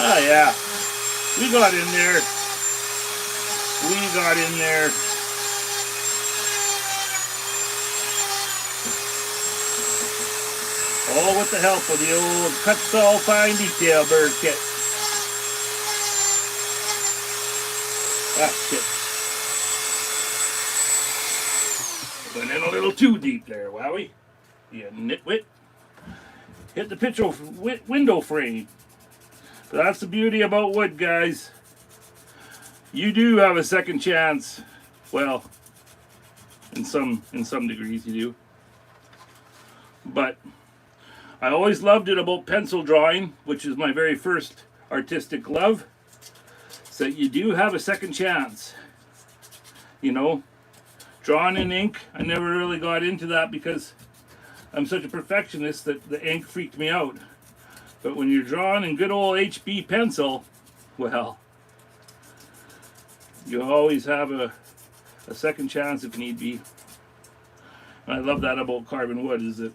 Oh yeah, we got in there. All with the help of the old Kutzall fine detail Burr kit. Ah, shit. Went in a little too deep there, wowie. You nitwit. Hit the picture window frame. But that's the beauty about wood, guys. You do have a second chance. Well, in some degrees you do. But I always loved it about pencil drawing, which is my very first artistic love. So you do have a second chance. You know, drawing in ink, I never really got into that because I'm such a perfectionist that the ink freaked me out. But when you're drawing in good old HB pencil, well, you always have a second chance if need be. And I love that about carving wood, is that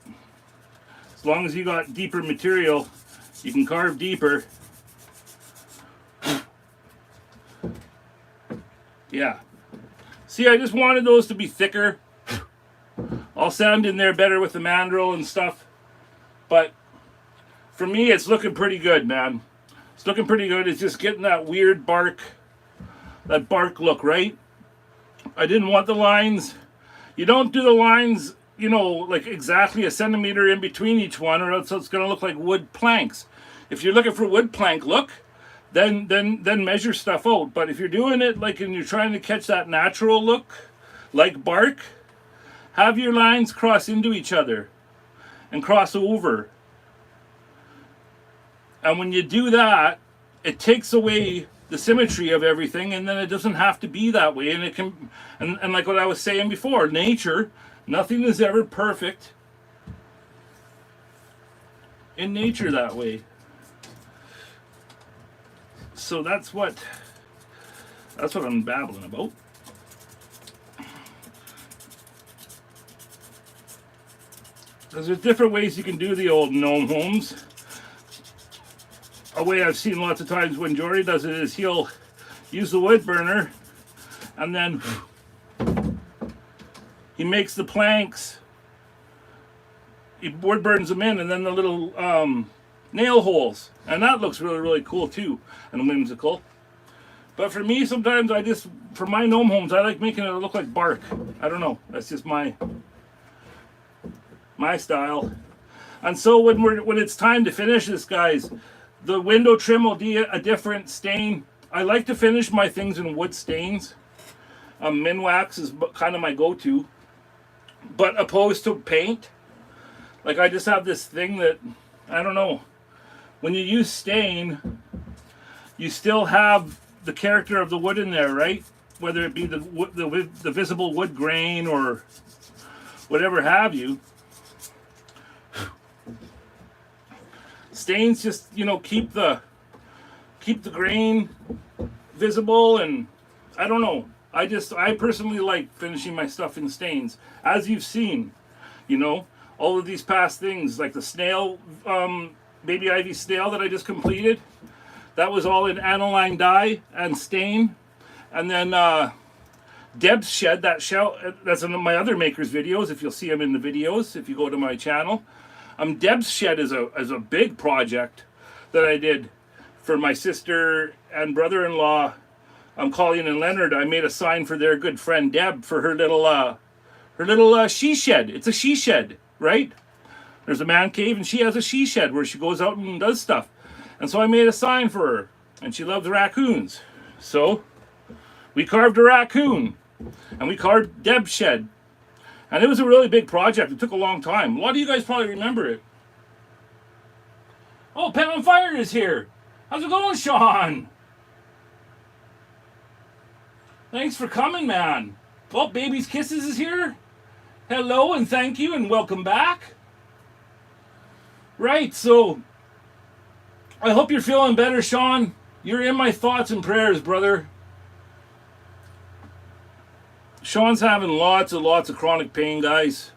as long as you got deeper material, you can carve deeper. Yeah. See, I just wanted those to be thicker. I'll sand in there better with the mandrel and stuff. But for me, it's looking pretty good, man. It's looking pretty good. It's just getting that weird bark, that bark look, right? I didn't want the lines. You don't do the lines you know, like exactly a centimeter in between each one, or else it's going to look like wood planks. If you're looking for wood plank look, then measure stuff out. But if you're doing it like and you're trying to catch that natural look, like bark, have your lines cross into each other and cross over. And when you do that, it takes away the symmetry of everything, and then it doesn't have to be that way. And it can, and like what I was saying before, nature, nothing is ever perfect in nature that way. So that's what I'm babbling about. Because there's different ways you can do the old gnome homes. A way I've seen lots of times when Jory does it is he'll use the wood burner and then he makes the planks, he wood burns them in, and then the little nail holes, and that looks really, really cool too and whimsical. But for me, sometimes for my gnome homes, I like making it look like bark. I don't know, that's just my style. And so when it's time to finish this, guys, the window trim will be a different stain. I like to finish my things in wood stains. Minwax is kind of my go-to, but opposed to paint. Like I just have this thing that, I don't know, when you use stain, you still have the character of the wood in there, right? Whether it be the visible wood grain or whatever have you. Stains just, you know, keep the grain visible, and I don't know. I personally like finishing my stuff in stains, as you've seen. You know, all of these past things, like the snail, baby ivy snail that I just completed, that was all in aniline dye and stain. And then Deb's shed, that's in my other makers videos, if you'll see them in the videos, if you go to my channel. Deb's shed is a big project that I did for my sister and brother-in-law, Colleen and Leonard. I made a sign for their good friend Deb for her little she shed. It's a she shed, right? There's a man cave, and she has a she shed where she goes out and does stuff. And so I made a sign for her, and she loves raccoons. So we carved a raccoon, and we carved Deb's shed. And it was a really big project. It took a long time. A lot of you guys probably remember it. Oh, Pen on Fire is here. How's it going, Sean? Thanks for coming, man. Oh, Baby's Kisses is here. Hello and thank you and welcome back. Right, so I hope you're feeling better, Sean. You're in my thoughts and prayers, brother. Sean's having lots of chronic pain, guys.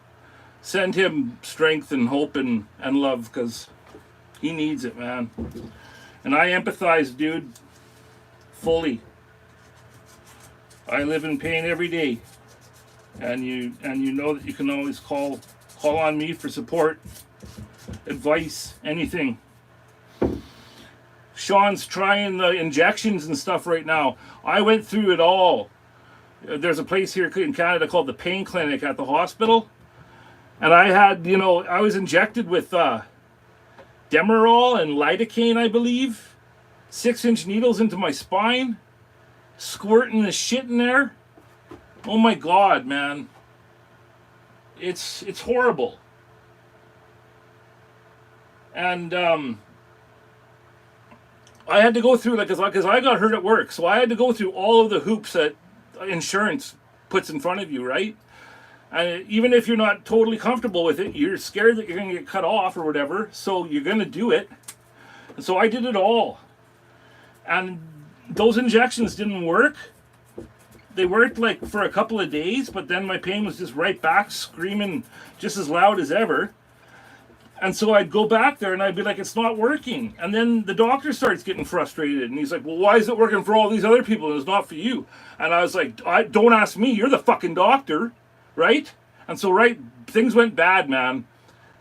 Send him strength and hope and love, because he needs it, man. And I empathize, dude, fully. I live in pain every day. And you know that you can always call on me for support, advice, anything. Sean's trying the injections and stuff right now. I went through it all. There's a place here in Canada called the Pain Clinic at the hospital. And I had, I was injected with Demerol and lidocaine, I believe. 6-inch needles into my spine. Squirting the shit in there. Oh my God, man. It's horrible. And I had to go through, because I got hurt at work. So I had to go through all of the hoops that insurance puts in front of you, right? And even if you're not totally comfortable with it, you're scared that you're going to get cut off or whatever, so you're going to do it. And so I did it all. And those injections didn't work. They worked like for a couple of days, but then my pain was just right back, screaming just as loud as ever. And so I'd go back there and I'd be like, it's not working. And then the doctor starts getting frustrated. And he's like, well, why is it working for all these other people and it's not for you? And I was like, don't ask me. You're the fucking doctor, right? And so, things went bad, man.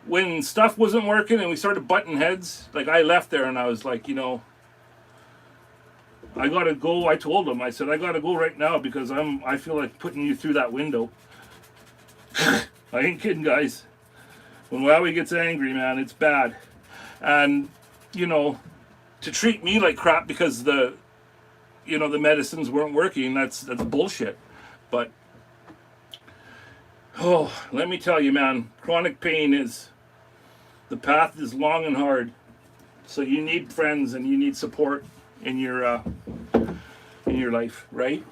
When stuff wasn't working and we started butting heads, like I left there and I was like, I got to go. I told him, I said, I got to go right now because I feel like putting you through that window. I ain't kidding, guys. When Wowie gets angry, man, it's bad. And, you know, to treat me like crap because the medicines weren't working, that's bullshit. But, oh, let me tell you, man, chronic pain the path is long and hard. So you need friends and you need support in your life, right?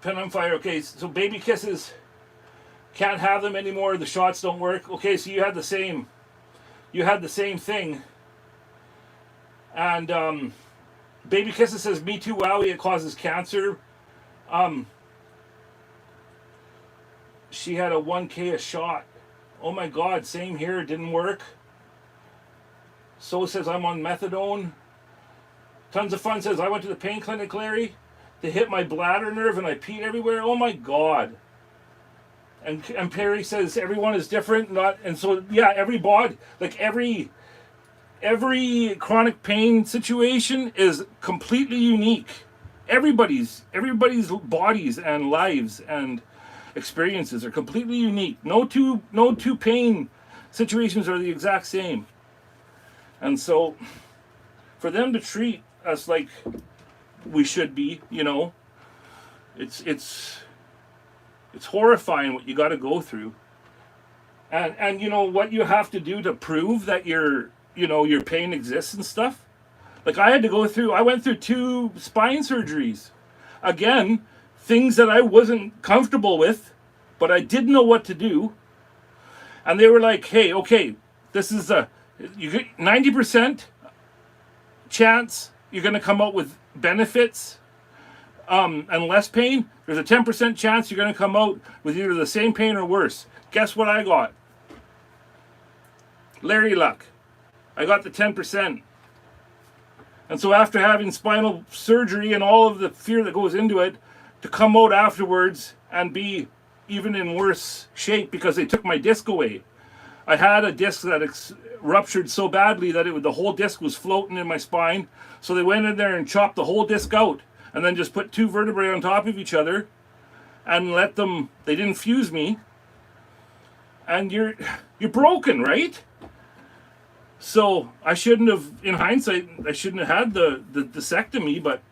Pen on fire. Okay, so baby kisses, can't have them anymore. The shots don't work. Okay, so you had the same thing. And baby kisses says, me too, Wowie, it causes cancer. She had a 1K a shot. Oh my God, same here, it didn't work. So says, I'm on methadone. Tons of Fun says, I went to the pain clinic, Larry. They hit my bladder nerve and I peed everywhere. Oh my God. And Perry says, everyone is different. And so, yeah, every body, like every chronic pain situation is completely unique. Everybody's bodies and lives and experiences are completely unique. No two pain situations are the exact same. And so for them to treat us like we should be, you know, it's horrifying what you got to go through. And you know what you have to do to prove that your pain exists and stuff. Like I went through 2 spine surgeries. Again, things that I wasn't comfortable with, but I didn't know what to do. And they were like, hey, okay, this is you get 90% chance you're going to come out with benefits and less pain. There's a 10% chance you're going to come out with either the same pain or worse. Guess what I got? Larry luck. I got the 10%. And so after having spinal surgery and all of the fear that goes into it, to come out afterwards and be even in worse shape because they took my disc away. I had a disc that ruptured so badly that the whole disc was floating in my spine. So they went in there and chopped the whole disc out and then just put 2 vertebrae on top of each other and they didn't fuse me. And you're broken, right? So I shouldn't have, in hindsight, I shouldn't have had the discectomy, but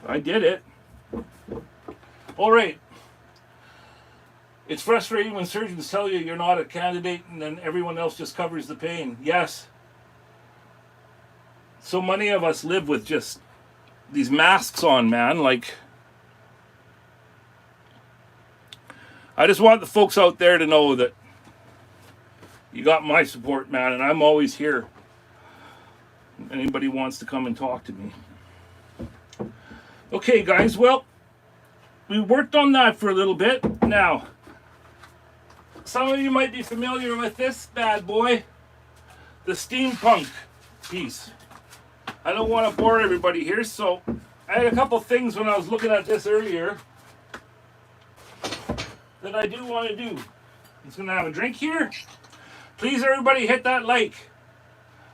I did it. All right. It's frustrating when surgeons tell you you're not a candidate and then everyone else just covers the pain. Yes. So many of us live with just these masks on, man. Like, I just want the folks out there to know that you got my support, man, and I'm always here. If anybody wants to come and talk to me. Okay, guys, well, we worked on that for a little bit. Now, some of you might be familiar with this bad boy, the steampunk piece. I don't want to bore everybody here, so I had a couple things when I was looking at this earlier that I do want to do. I'm just going to have a drink here. Please, everybody, hit that like.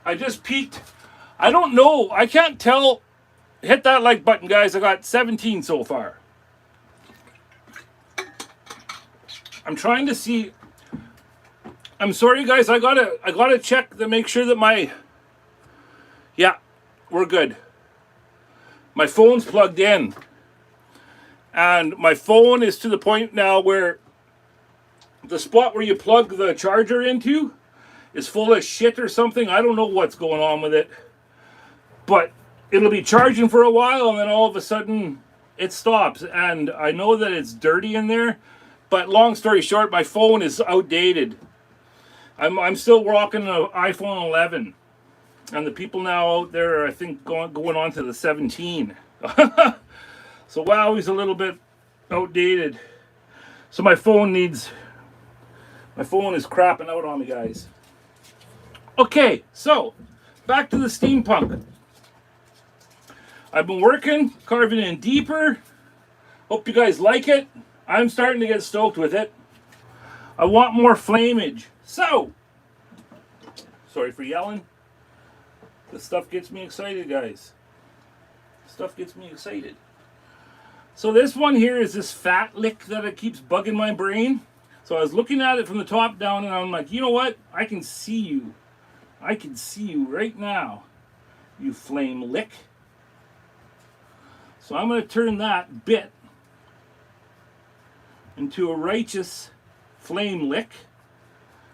I just peeked. I don't know. I can't tell. Hit that like button, guys. I got 17 so far. I'm trying to see. I'm sorry, guys. I gotta check to make sure that yeah, we're good. My phone's plugged in, and my phone is to the point now where the spot where you plug the charger into is full of shit or something. I don't know what's going on with it, but it'll be charging for a while and then all of a sudden it stops. And I know that it's dirty in there, but long story short, my phone is outdated. I'm still rocking an iPhone 11, and the people now out there are, I think, going on to the 17. So Wowwy's a little bit outdated. So my phone is crapping out on me, guys. Okay, so back to the steampunk. I've been working, carving in deeper. Hope you guys like it. I'm starting to get stoked with it. I want more flamage. So, sorry for yelling. This stuff gets me excited, guys. Stuff gets me excited. So this one here is this fat lick that it keeps bugging my brain. So I was looking at it from the top down and I'm like, you know what? I can see you. I can see you right now, you flame lick. So I'm going to turn that bit into a righteous flame lick.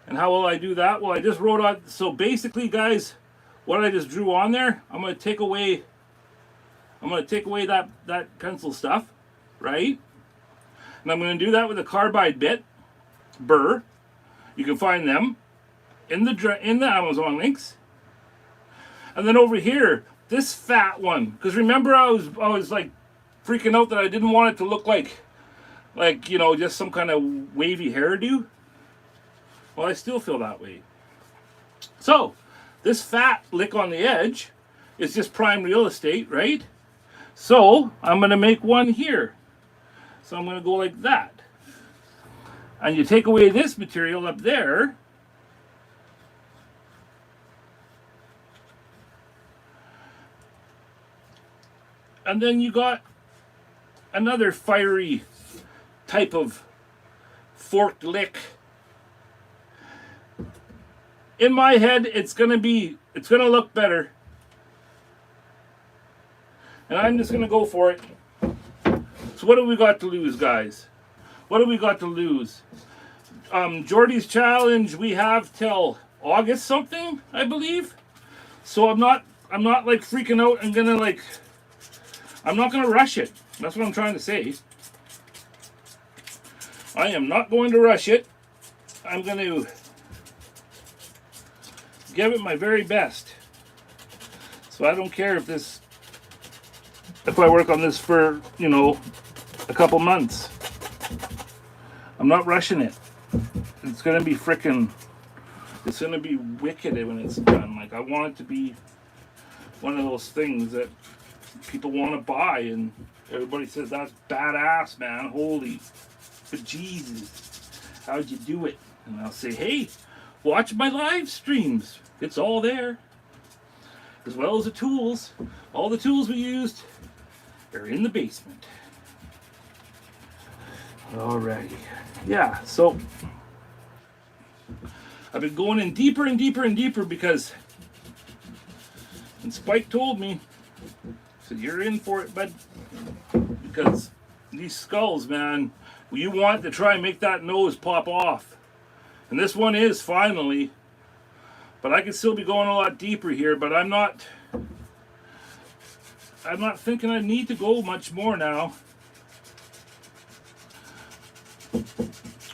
And how will I do that? Well, I just wrote on, so basically guys, what I just drew on there, I'm going to take away that pencil stuff, right? And I'm going to do that with a carbide bit, Burr. You can find them in the Amazon links. And then over here, this fat one, because remember I was like freaking out that I didn't want it to look like you know, just some kind of wavy hairdo. Well, I still feel that way. So this fat lick on the edge is just prime real estate, right? So I'm going to make one here. So I'm going to go like that. And you take away this material up there. And then you got another fiery type of forked lick. In my head, it's gonna look better. And I'm just gonna go for it. So what do we got to lose, guys? What do we got to lose? Jordy's challenge, we have till August something, I believe. So I'm not like freaking out and gonna like, I'm not gonna rush it. That's what I'm trying to say. I am not going to rush it. I'm going to give it my very best. So I don't care if I work on this for, you know, a couple months. I'm not rushing it. It's going to be it's going to be wicked when it's done. Like, I want it to be one of those things that people want to buy and everybody says, that's badass, man. Holy Jesus, how'd you do it? And I'll say, hey, watch my live streams. It's all there. As well as the tools. All the tools we used are in the basement. Alrighty. Yeah, so I've been going in deeper and deeper and deeper because, and Spike told me, said, you're in for it, bud. Because these skulls, man, you want to try and make that nose pop off. And this one is finally. But I could still be going a lot deeper here, but I'm not thinking I need to go much more now.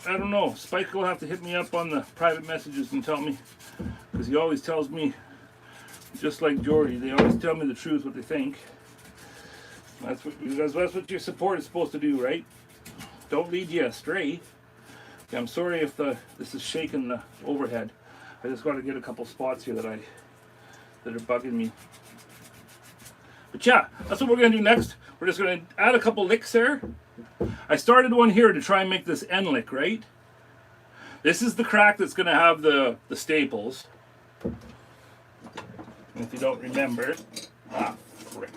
I don't know. Spike will have to hit me up on the private messages and tell me. Because he always tells me, just like Jordy, they always tell me the truth, what they think. That's what your support is supposed to do, right? Don't lead you astray. Okay, I'm sorry if this is shaking the overhead. I just got to get a couple spots here that are bugging me. But yeah, that's what we're going to do next. We're just going to add a couple licks there. I started one here to try and make this end lick, right? This is the crack that's going to have the staples. And if you don't remember, frick.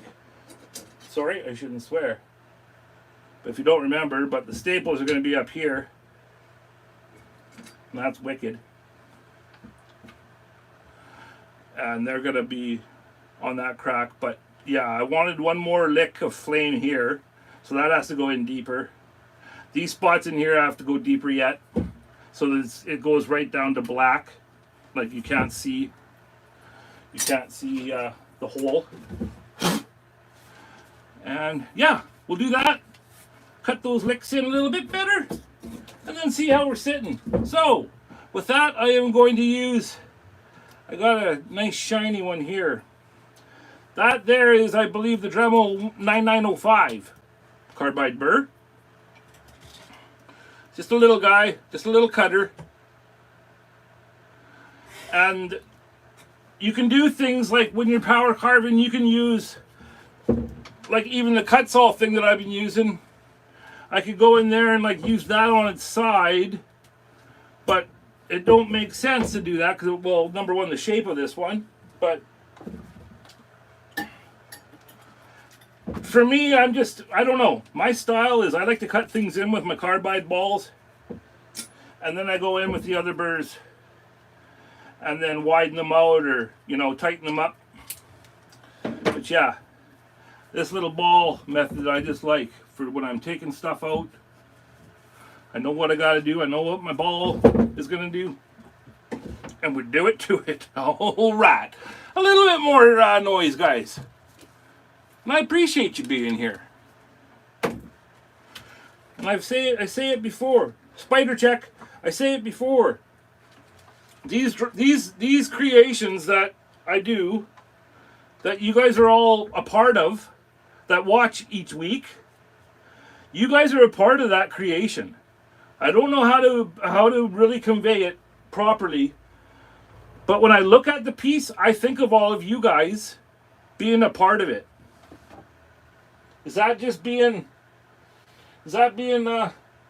Sorry, I shouldn't swear. But if you don't remember, but the staples are going to be up here. And that's wicked. And they're going to be on that crack. But yeah, I wanted one more lick of flame here. So that has to go in deeper. These spots in here have to go deeper yet. So that it goes right down to black. Like you can't see. You can't see the hole. And yeah, we'll do that. Cut those licks in a little bit better. And then see how we're sitting. So, with that, I am going to use, I got a nice shiny one here. That there is, I believe, the Dremel 9905 Carbide Burr. Just a little guy, just a little cutter. And you can do things like when you're power carving, you can use, like even the Kutzall thing that I've been using. I could go in there and like use that on its side, but it don't make sense to do that because, well, number one, the shape of this one, but for me, I don't know. My style is I like to cut things in with my carbide balls, and then I go in with the other burrs, and then widen them out or, tighten them up. But yeah, this little ball method I just like for when I'm taking stuff out. I know what I got to do. I know what my ball is going to do. And we do it to it. All right. A little bit more noise, guys. And I appreciate you being here. And I say it before. Spider check. I say it before. These creations that I do, that you guys are all a part of, that watch each week, you guys are a part of that creation. I don't know how to really convey it properly, but when I look at the piece, I think of all of you guys being a part of it. Is that being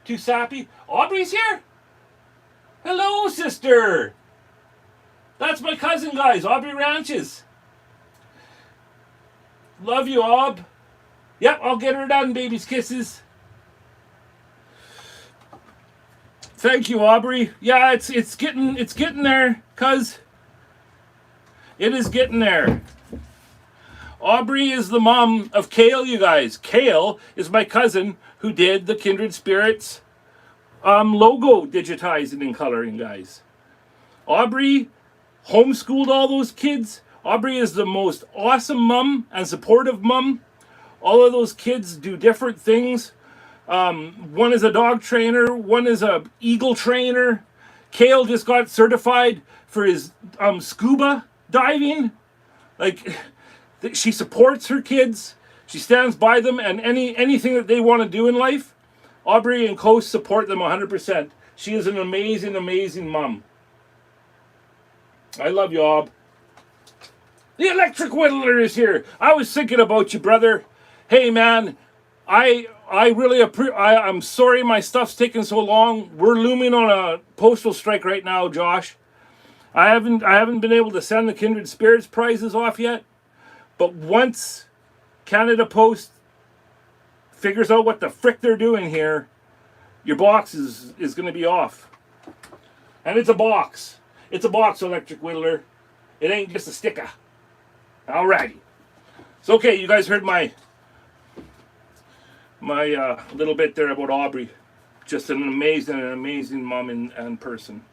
too sappy? Aubrey's here. Hello, sister. That's my cousin, guys. Aubrey Ranches. Love you, Aub. Yep, I'll get her done, baby's kisses. Thank you, Aubrey. Yeah, it's getting there, cuz it is getting there. Aubrey is the mom of Kale, you guys. Kale is my cousin who did the Kindred Spirits logo digitizing and coloring, guys. Aubrey homeschooled all those kids. Aubrey is the most awesome mom and supportive mom. All of those kids do different things. One is a dog trainer. One is a eagle trainer. Kale just got certified for his scuba diving. Like, she supports her kids. She stands by them, and anything that they want to do in life, Aubrey and Co support them 100%. She is an amazing, amazing mom. I love you, Aub. The Electric Whittler is here. I was thinking about you, brother. Hey, man, I really I'm sorry my stuff's taking so long. We're looming on a postal strike right now, Josh. I haven't been able to send the Kindred Spirits prizes off yet. But once Canada Post figures out what the frick they're doing here, your box is going to be off. And it's a box. It's a box, Electric Whittler. It ain't just a sticker. Alrighty. So, okay, you guys heard my little bit there about Aubrey. Just an amazing mom and person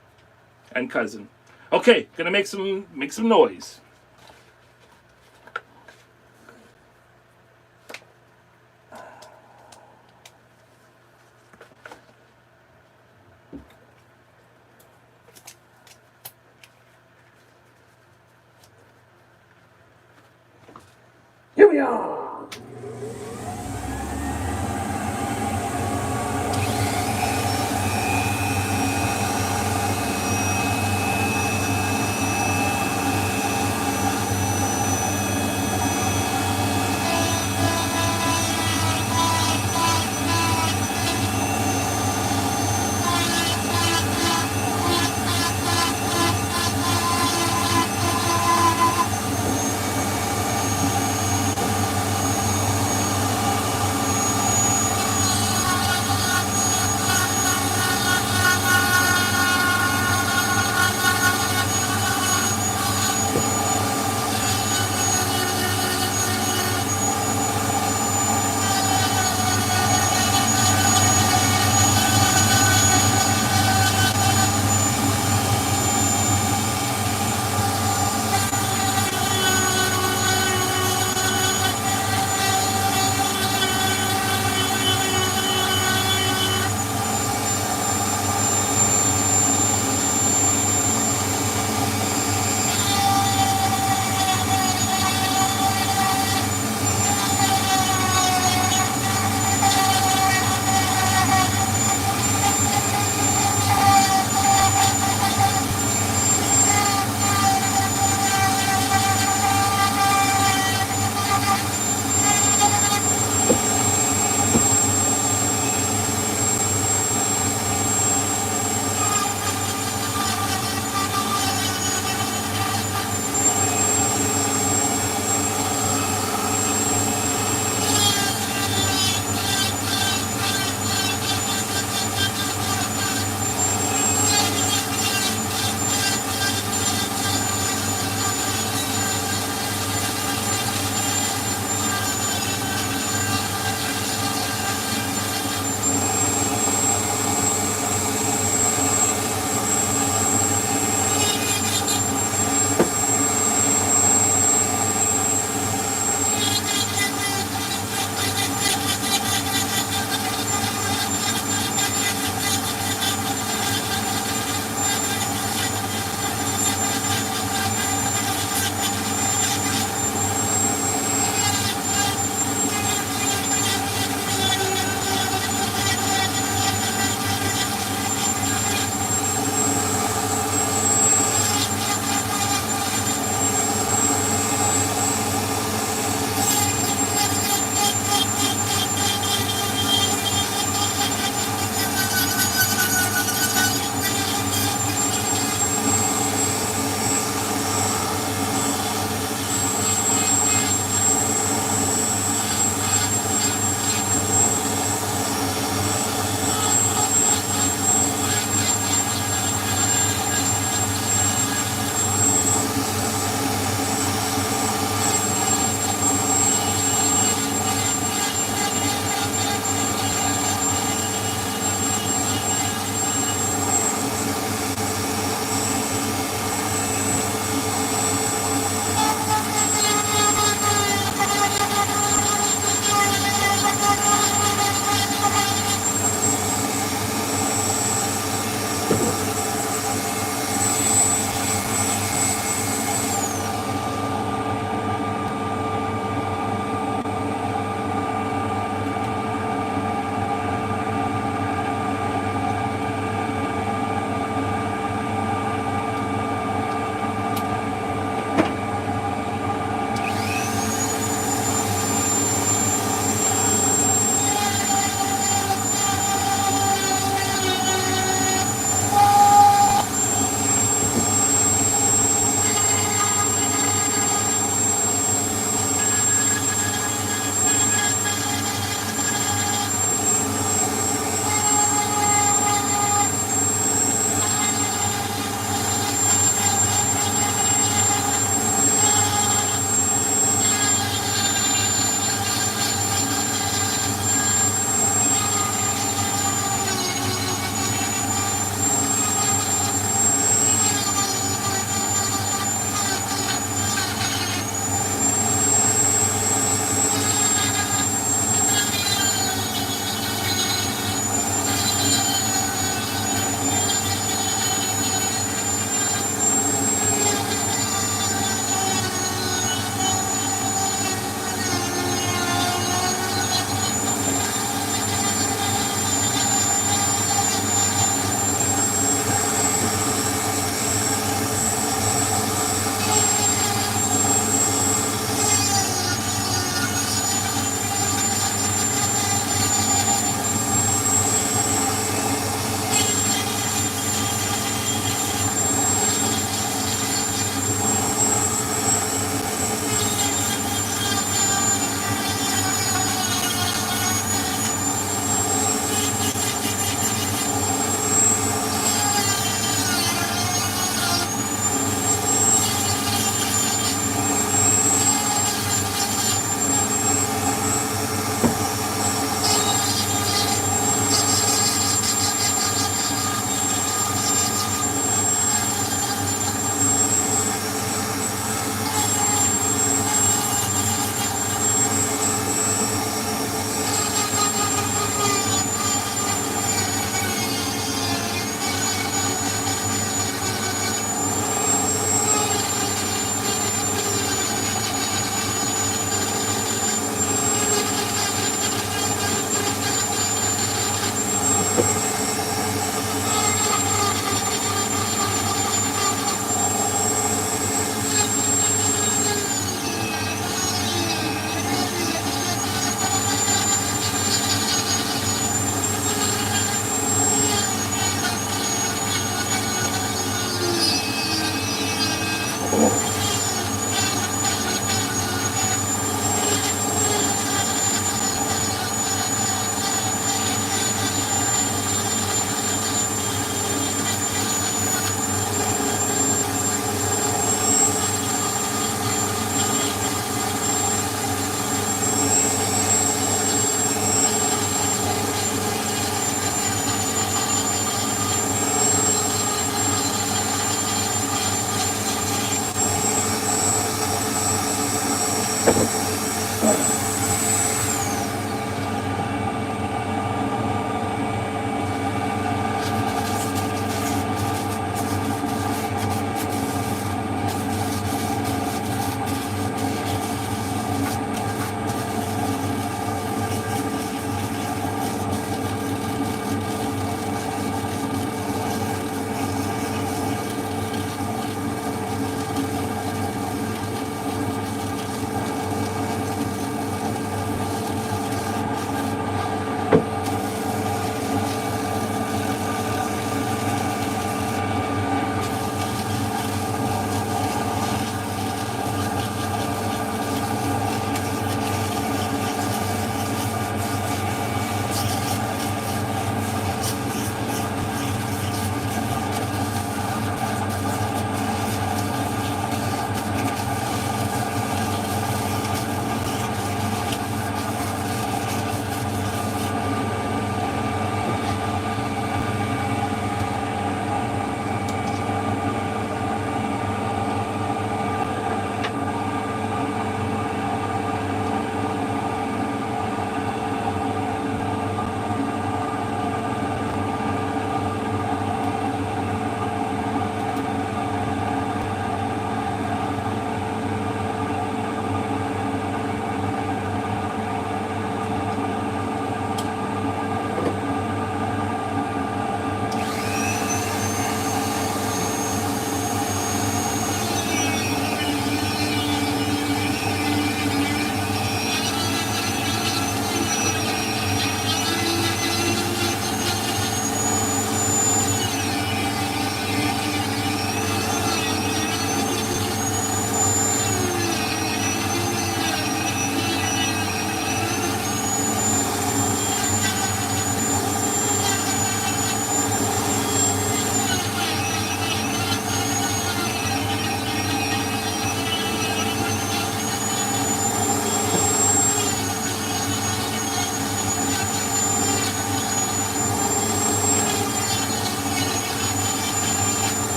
and cousin. Okay, gonna make some noise. Here we are.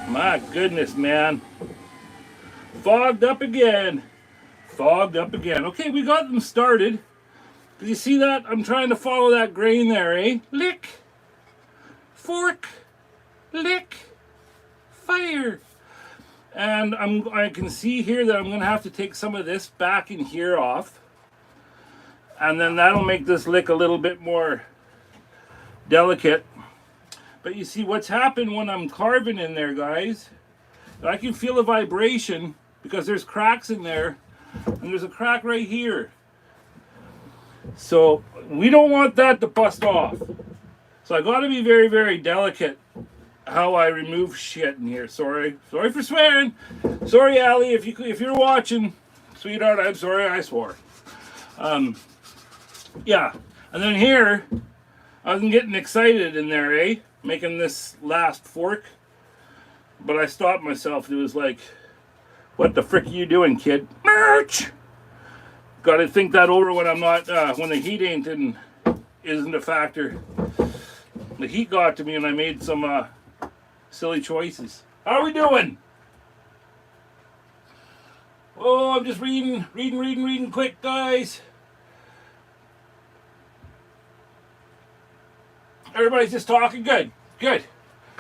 My goodness, man. Fogged up again. Fogged up again. Okay, we got them started. Did you see that? I'm trying to follow that grain there, eh? Lick. Fork. Lick. Fire. And I can see here that I'm going to have to take some of this back in here off. And then that'll make this lick a little bit more delicate. But you see what's happened when I'm carving in there, guys. I can feel a vibration because there's cracks in there. And there's a crack right here. So we don't want that to bust off. So I got to be very, very delicate how I remove shit in here. Sorry for swearing. Sorry, Allie, if you're watching, sweetheart, I'm sorry I swore. Yeah, and then here I was getting excited in there, eh? Making this last fork, but I stopped myself. It was like, what the frick are you doing, kid? Merch. Got to think that over when I'm not when the heat isn't a factor. The heat got to me and I made some silly choices. How are we doing? Oh, I'm just reading quick, guys. Everybody's just talking. Good.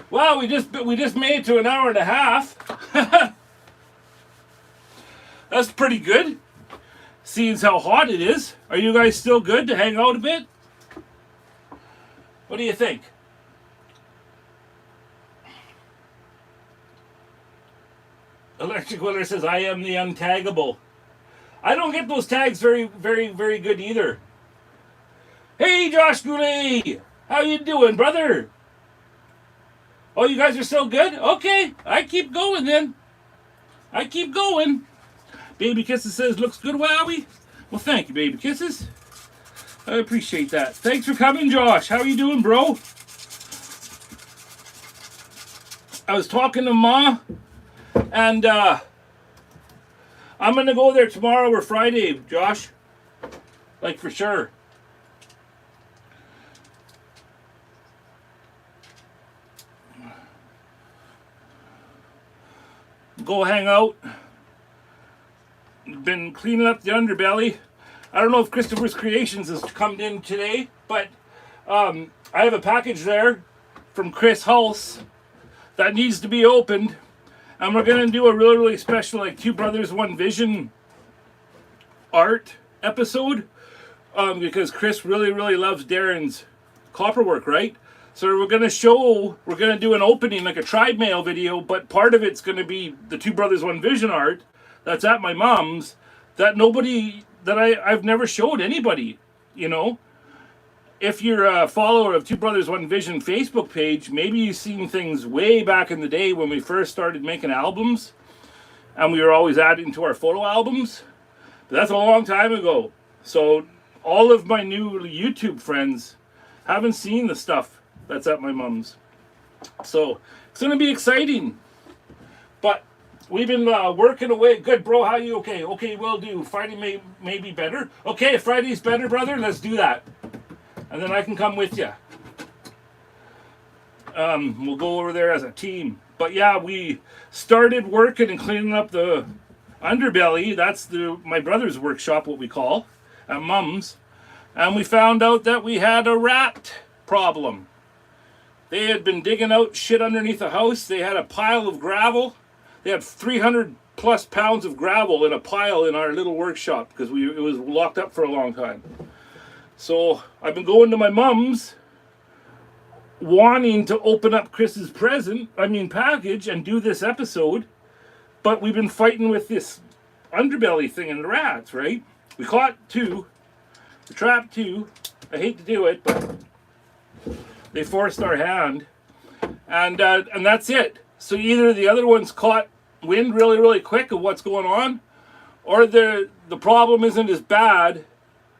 Well, we just made it to an hour and a half. That's pretty good. Seeing as how hot it is. Are you guys still good to hang out a bit? What do you think? Electric Willer says, I am the untaggable. I don't get those tags very good either. Hey, Josh Goulet! How you doing, brother? Oh, you guys are still good? Okay, I keep going then. I keep going. Baby Kisses says, looks good, Wowie. Well, thank you, Baby Kisses. I appreciate that. Thanks for coming, Josh. How you doing, bro? I was talking to Ma, and I'm going to go there tomorrow or Friday, Josh. Like, for sure. Go hang out. Been cleaning up the underbelly. I don't know if Christopher's Creations has come in today, but I have a package there from Chris Hulse that needs to be opened, and we're going to do a really special, like, Two Brothers One Vision art episode, because Chris really loves Darren's copperwork, right? So we're going to do an opening, like a tribe mail video, but part of it's going to be the Two Brothers One Vision art that's at my mom's that I've never showed anybody, you know. If you're a follower of Two Brothers One Vision Facebook page, maybe you've seen things way back in the day when we first started making albums and we were always adding to our photo albums. But that's a long time ago. So all of my new YouTube friends haven't seen the stuff that's at my mom's. So it's going to be exciting. But we've been working away. Good, bro. How you? Okay. Okay, will do. Friday may be better. Okay, if Friday's better, brother, let's do that. And then I can come with you. We'll go over there as a team. But yeah, we started working and cleaning up the underbelly. That's my brother's workshop, what we call, at Mom's. And we found out that we had a rat problem. They had been digging out shit underneath the house. They had a pile of gravel. They had 300 plus pounds of gravel in a pile in our little workshop because it was locked up for a long time. So I've been going to my mom's wanting to open up Chris's package and do this episode, but we've been fighting with this underbelly thing and the rats, right? We caught 2, we trapped 2. I hate to do it, but they forced our hand, and that's it. So either the other one's caught wind really quick of what's going on, or the problem isn't as bad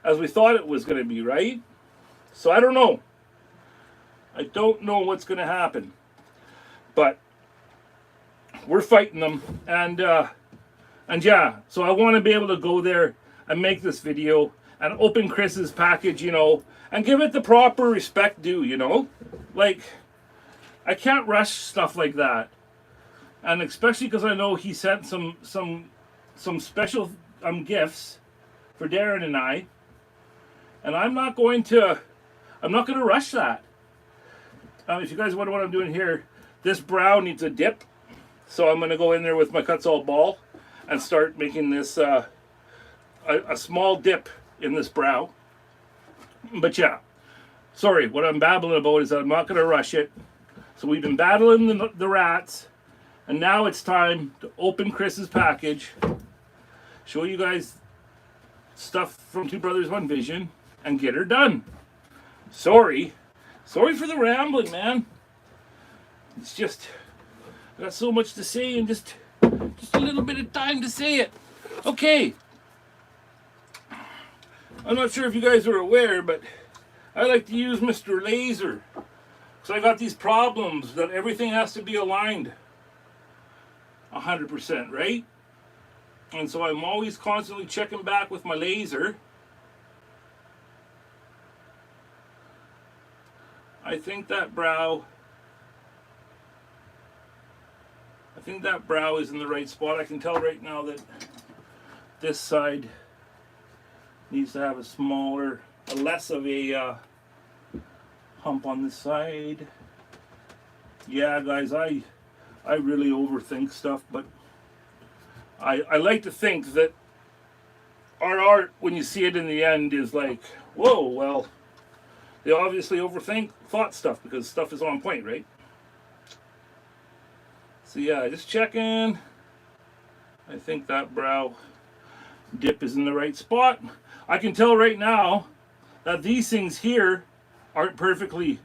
as we thought it was going to be, right? So I don't know. I don't know what's going to happen, but we're fighting them, and yeah. So I want to be able to go there. and make this video and open Chris's package, you know, and give it the proper respect due, you know? Like, I can't rush stuff like that. And especially because I know he sent some special gifts for Darren and I. And I'm not going to rush that. If you guys wonder what I'm doing here, this brow needs a dip. So I'm going to go in there with my Kutzall ball and start making this a small dip in this brow. But yeah, sorry, what I'm babbling about is that I'm not going to rush it. So we've been battling the rats, and now it's time to open Chris's package, show you guys stuff from Two Brothers One Vision, and get her done. Sorry for the rambling, man. It's just, I got so much to say and just a little bit of time to say it. Okay. I'm not sure if you guys are aware, but I like to use Mr. Laser. So I got these problems that everything has to be aligned 100%, right? And so I'm always constantly checking back with my laser. I think that brow is in the right spot. I can tell right now that this side needs to have a less of a hump on this side. Yeah, guys, I really overthink stuff, but I like to think that our art, when you see it in the end, is like, whoa, well, they obviously thought stuff because stuff is on point, right? So yeah, just checking. I think that brow dip is in the right spot. I can tell right now that these things here aren't perfectly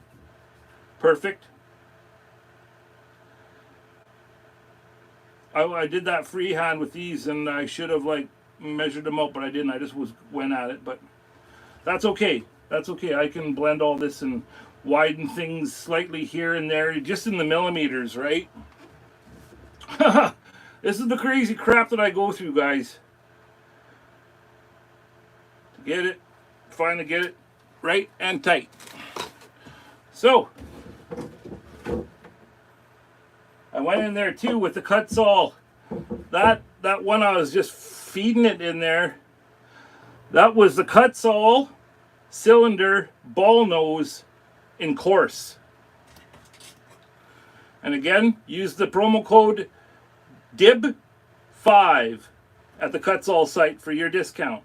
perfect. I did that freehand with these, and I should have like measured them out, but I didn't. I just went at it, but that's okay. That's okay. I can blend all this and widen things slightly here and there, just in the millimeters, right? This is the crazy crap that I go through, guys. To get it, finally get it right and tight. So, I went in there too with the Kutzall. That one I was just feeding it in there. That was the Kutzall cylinder ball nose in coarse. And again, use the promo code DIB5 at the Kutzall site for your discount.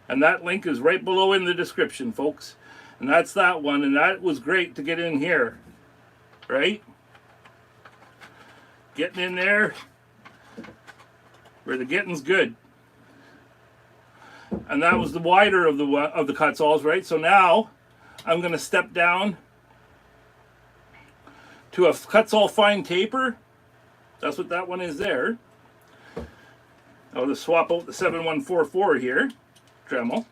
And that link is right below in the description, folks. And that's that one, and that was great to get in here, right? Getting in there where the getting's good. And that was the wider of the Kutzalls, right? So now I'm going to step down to a Kutzall fine taper. That's what that one is there. I'll just swap out the 7144 here, Dremel.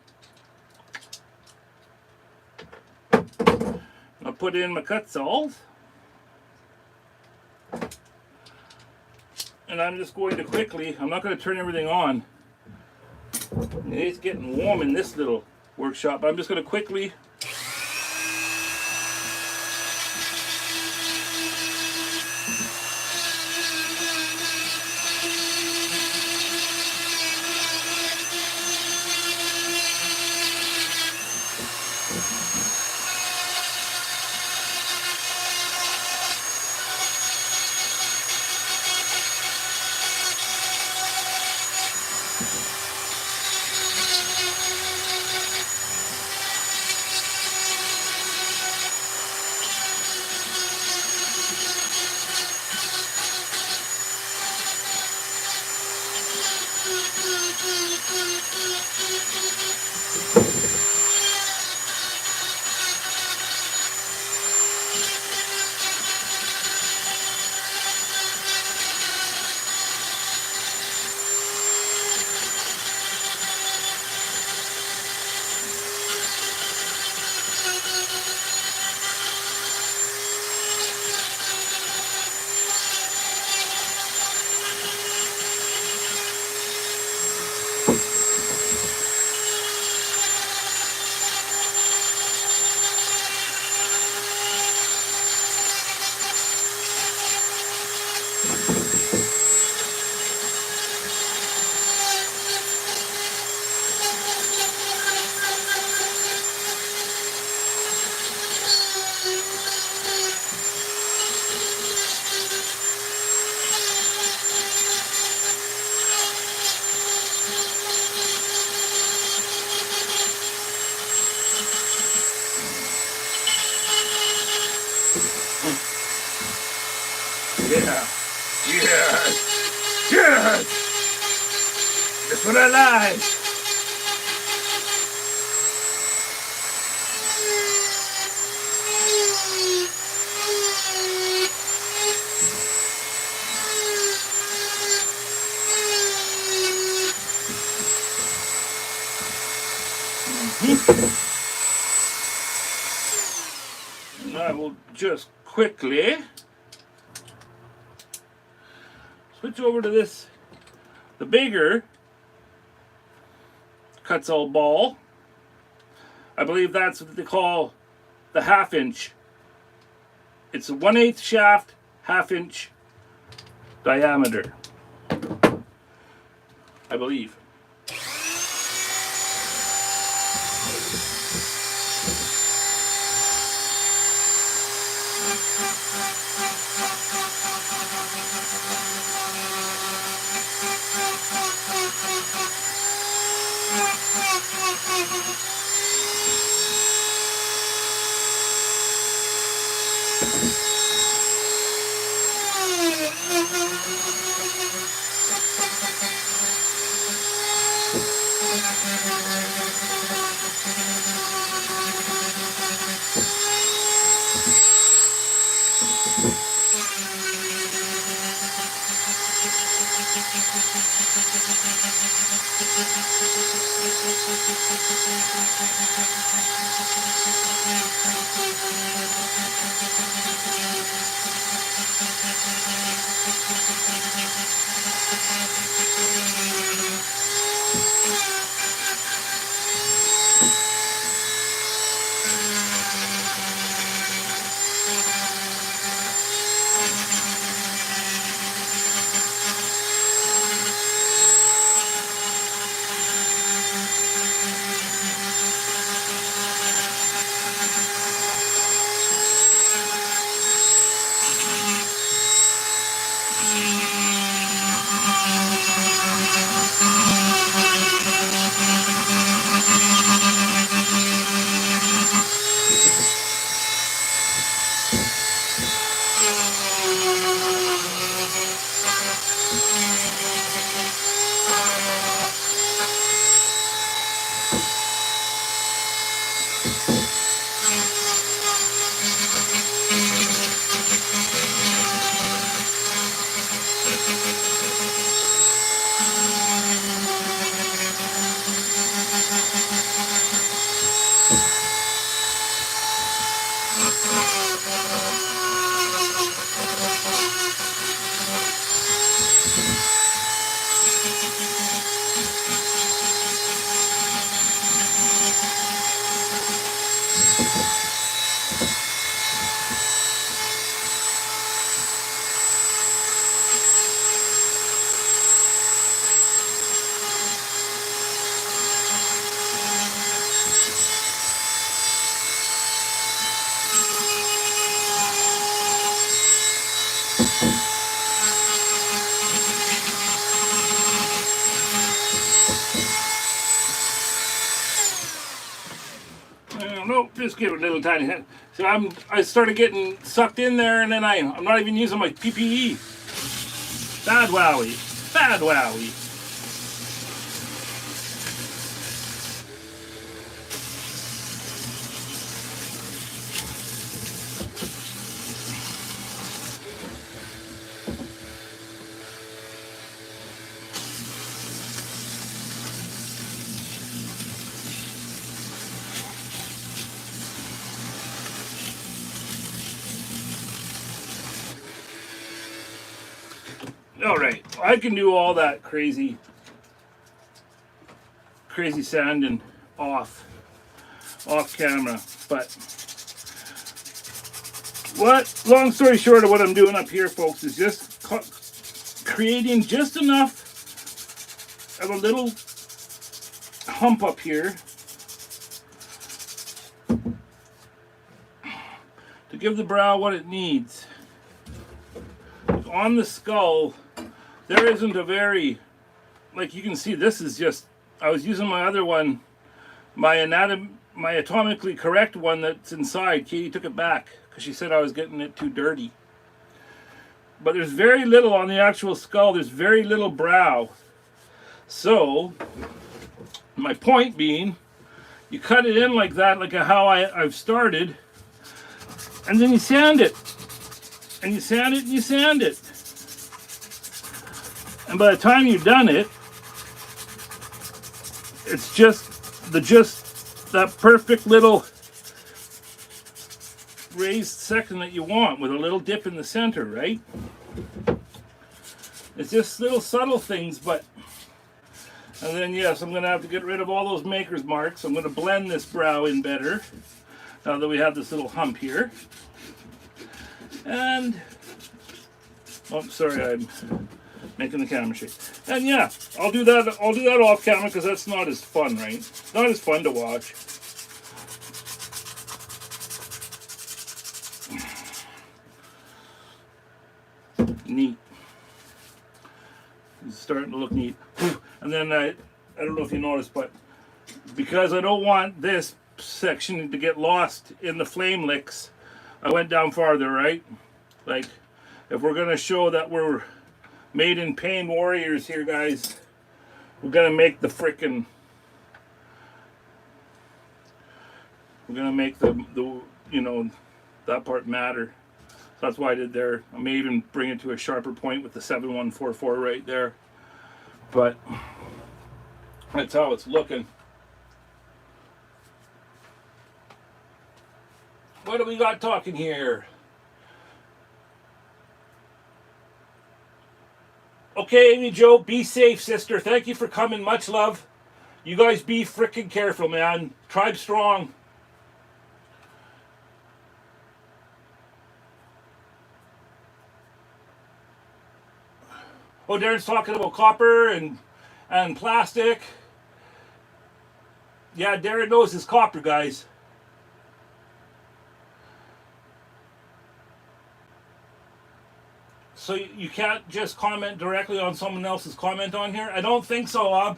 I'll put in my Kutzalls. And I'm just going to quickly, I'm not going to turn everything on. It's getting warm in this little workshop. I'm just going to quickly Yeah. Yes. Yes. That's what I like. And I will just quickly switch over to this, the bigger Kutzall ball. I believe that's what they call the 1/2 inch. It's a 1/8 shaft, 1/2 inch diameter, I believe. Nope, just give it a little tiny hit. So I started getting sucked in there, and then I'm not even using my PPE. Bad wowie. Bad wowie. All right, I can do all that crazy sanding off camera, but long story short of what I'm doing up here, folks, is just creating just enough of a little hump up here to give the brow what it needs. On the skull, there isn't a very, like you can see, this is just, I was using my other one, my atomically correct one that's inside. Katie took it back because she said I was getting it too dirty. but there's very little on the actual skull. There's very little brow. So, my point being, you cut it in like that, like how I've started, and then you sand it. And you sand it and you sand it. And by the time you've done it, it's just that perfect little raised section that you want with a little dip in the center, right? It's just little subtle things, but... And then, yes, I'm going to have to get rid of all those maker's marks. I'm going to blend this brow in better, now that we have this little hump here. And... Oh, sorry, I'm making the camera shake. And yeah, I'll do that off camera because that's not as fun, right? It's not as fun to watch. Neat. It's starting to look neat. And then I don't know if you noticed, but because I don't want this section to get lost in the flame licks, I went down farther, right? Like, if we're going to show that we're made in pain warriors here, guys, we're going to make the frickin'... We're going to make the you know, that part matter. So that's why I did there. I may even bring it to a sharper point with the 7144 right there. But that's how it's looking. What do we got talking here? Okay, Amy Joe, be safe, sister. Thank you for coming. Much love. You guys be freaking careful, man. Tribe strong. Oh, Darren's talking about copper and plastic. Yeah, Darren knows his copper, guys. So you can't just comment directly on someone else's comment on here? I don't think so, Ob.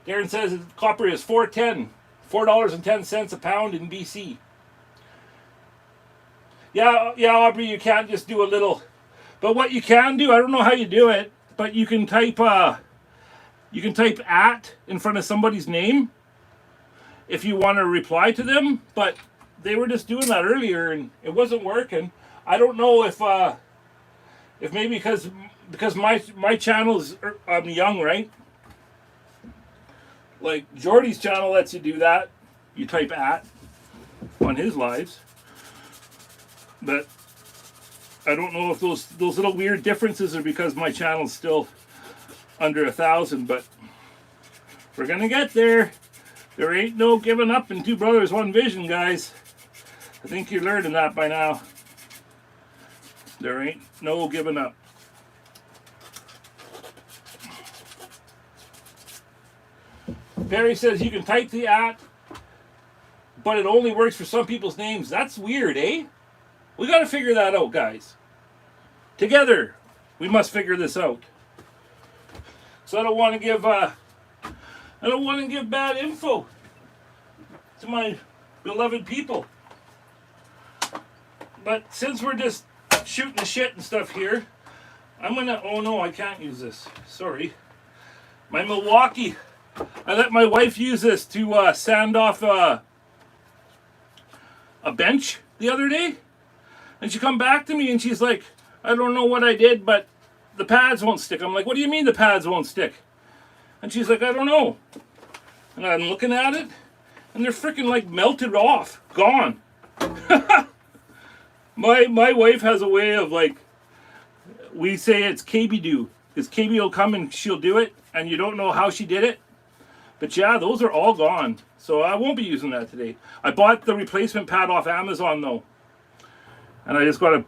Darren says copper is $4.10 a pound in BC. Yeah, Aubrey, you can't just do a little... But what you can do, I don't know how you do it, but you can type at in front of somebody's name if you want to reply to them. But they were just doing that earlier and it wasn't working. I don't know if maybe because my channel is I'm young, right? Like Jordy's channel lets you do that. You type at on his lives, but I don't know if those little weird differences are because my channel's still under 1,000, but we're gonna get there. There ain't no giving up in Two Brothers, One Vision, guys. I think you're learning that by now. There ain't no giving up. Perry says you can type the at, but it only works for some people's names. That's weird, eh? We got to figure that out, guys. Together, we must figure this out. So I don't want to give bad info to my beloved people. But since we're just shooting the shit and stuff here, I'm gonna. Oh no, I can't use this. Sorry. My Milwaukee. I let my wife use this to sand off a bench the other day. And she come back to me and she's like, I don't know what I did, but the pads won't stick. I'm like, what do you mean the pads won't stick? And she's like, I don't know. And I'm looking at it, and they're freaking like melted off, gone. My wife has a way of like, we say it's KB do, because KB will come and she'll do it, and you don't know how she did it. But yeah, those are all gone. So I won't be using that today. I bought the replacement pad off Amazon though. And I just got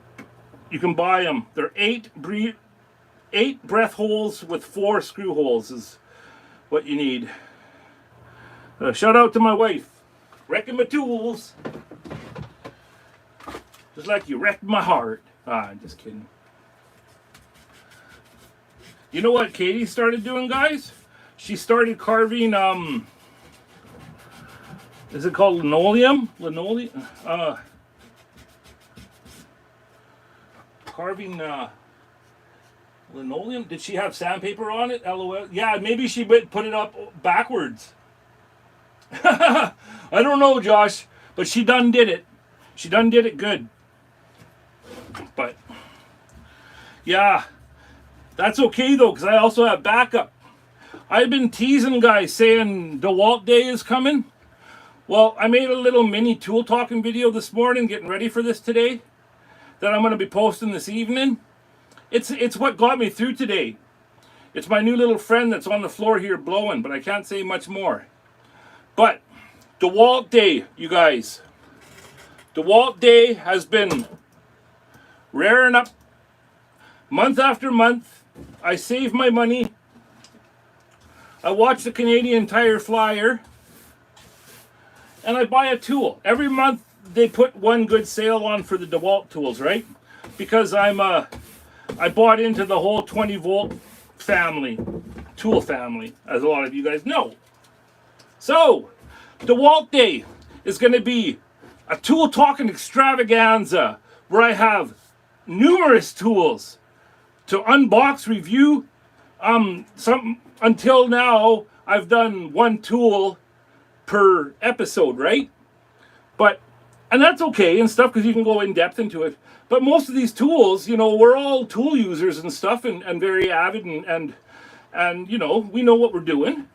you can buy them. They're 8 breath holes with 4 screw holes is what you need. Shout out to my wife. Wrecking my tools. Just like you wrecked my heart. I'm just kidding. You know what Katie started doing, guys? She started carving, is it called linoleum? carving linoleum. Did she have sandpaper on it? LOL. Yeah, maybe she put it up backwards. I don't know, Josh, but she done did it. She done did it good. But yeah, that's okay though, because I also have backup. I've been teasing guys saying DeWalt Day is coming. Well, I made a little mini tool talking video this morning, getting ready for this today, that I'm going to be posting this evening. It's what got me through today. It's my new little friend that's on the floor here blowing, but I can't say much more. But DeWalt Day, you guys. DeWalt Day has been raring up month after month. I save my money. I watch the Canadian Tire Flyer. And I buy a tool. Every month they put one good sale on for the DeWalt tools, right? Because I bought into the whole 20 volt family, tool family, as a lot of you guys know. So, DeWalt Day is going to be a tool talking extravaganza where I have numerous tools to unbox, review. Until now, I've done one tool per episode, right? And that's okay and stuff, because you can go in depth into it. But most of these tools, you know, we're all tool users and stuff, and very avid, and you know, we know what we're doing.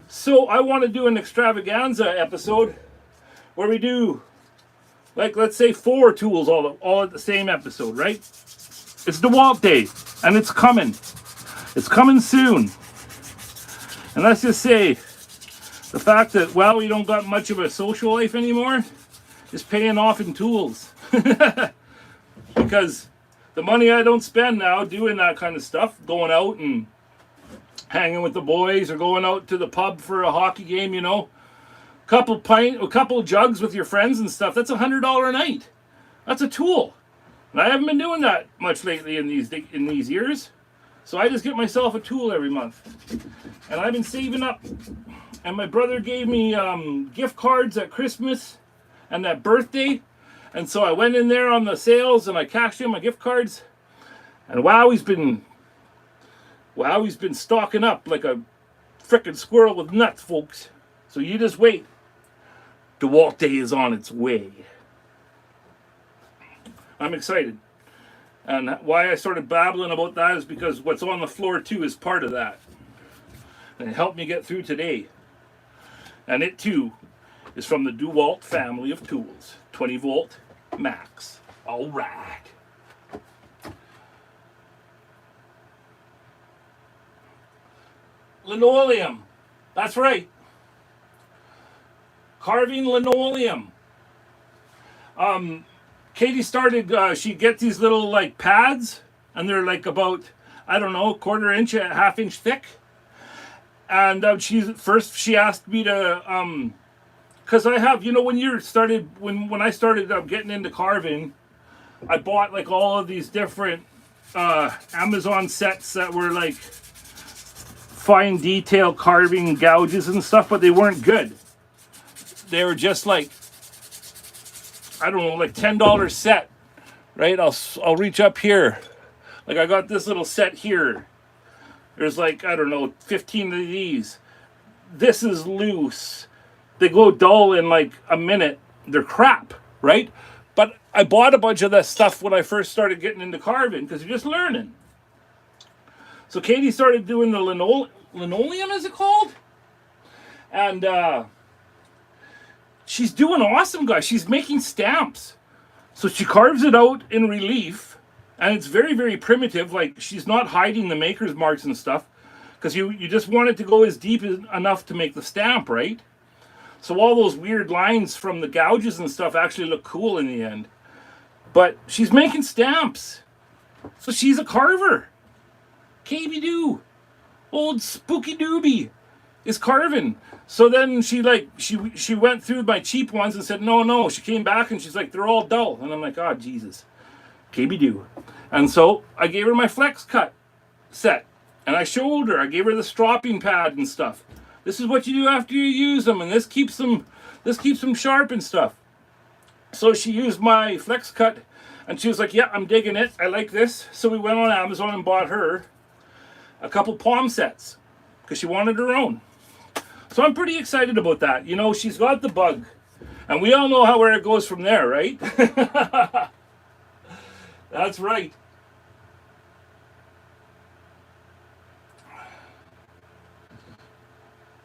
So I want to do an extravaganza episode where we do, like, let's say 4 tools all at the same episode, right? It's DeWalt Day, and it's coming. It's coming soon. And let's just say, the fact that, well, we don't got much of a social life anymore is paying off in tools. Because the money I don't spend now doing that kind of stuff, going out and hanging with the boys or going out to the pub for a hockey game, you know, a couple jugs with your friends and stuff, that's $100 a night. That's a tool. And I haven't been doing that much lately in these years. So I just get myself a tool every month. And I've been saving up. And my brother gave me gift cards at Christmas and that birthday. And so I went in there on the sales and I cashed in my gift cards. And Wowwy'z been stocking up like a frickin' squirrel with nuts, folks. So you just wait. DeWalt Day is on its way. I'm excited. And why I started babbling about that is because what's on the floor too is part of that. And it helped me get through today. And it too is from the DeWalt family of tools. 20 volt max. All right. Linoleum. That's right. Carving linoleum. Katie started, she gets these little like pads, and they're like about, I don't know, 1/4 inch, a 1/2 inch thick. And she asked me to, because I have, you know, when I started getting into carving, I bought like all of these different Amazon sets that were like fine detail carving gouges and stuff, but they weren't good. They were just like, I don't know, like $10 set, right? I'll reach up here. Like I got this little set here. There's like, I don't know, 15 of these. This is loose. They go dull in like a minute. They're crap, right? But I bought a bunch of that stuff when I first started getting into carving because you're just learning. So Katie started doing the linoleum, is it called? And she's doing awesome, guys. She's making stamps. So she carves it out in relief. And it's very, very primitive. Like, she's not hiding the maker's marks and stuff. Because you just want it to go as deep enough to make the stamp, right? So all those weird lines from the gouges and stuff actually look cool in the end. But she's making stamps. So she's a carver. KB-doo. Old Spooky Doobie is carving. So then she went through my cheap ones and said, no. She came back and she's like, they're all dull. And I'm like, oh, Jesus. KB-doo. And so I gave her my flex cut set. And I showed her. I gave her the stropping pad and stuff. This is what you do after you use them. And this keeps them sharp and stuff. So she used my flex cut And she was like, yeah, I'm digging it. I like this. So we went on Amazon and bought her a couple palm sets because she wanted her own. So I'm pretty excited about that. You know, she's got the bug. And we all know where it goes from there, right? That's right.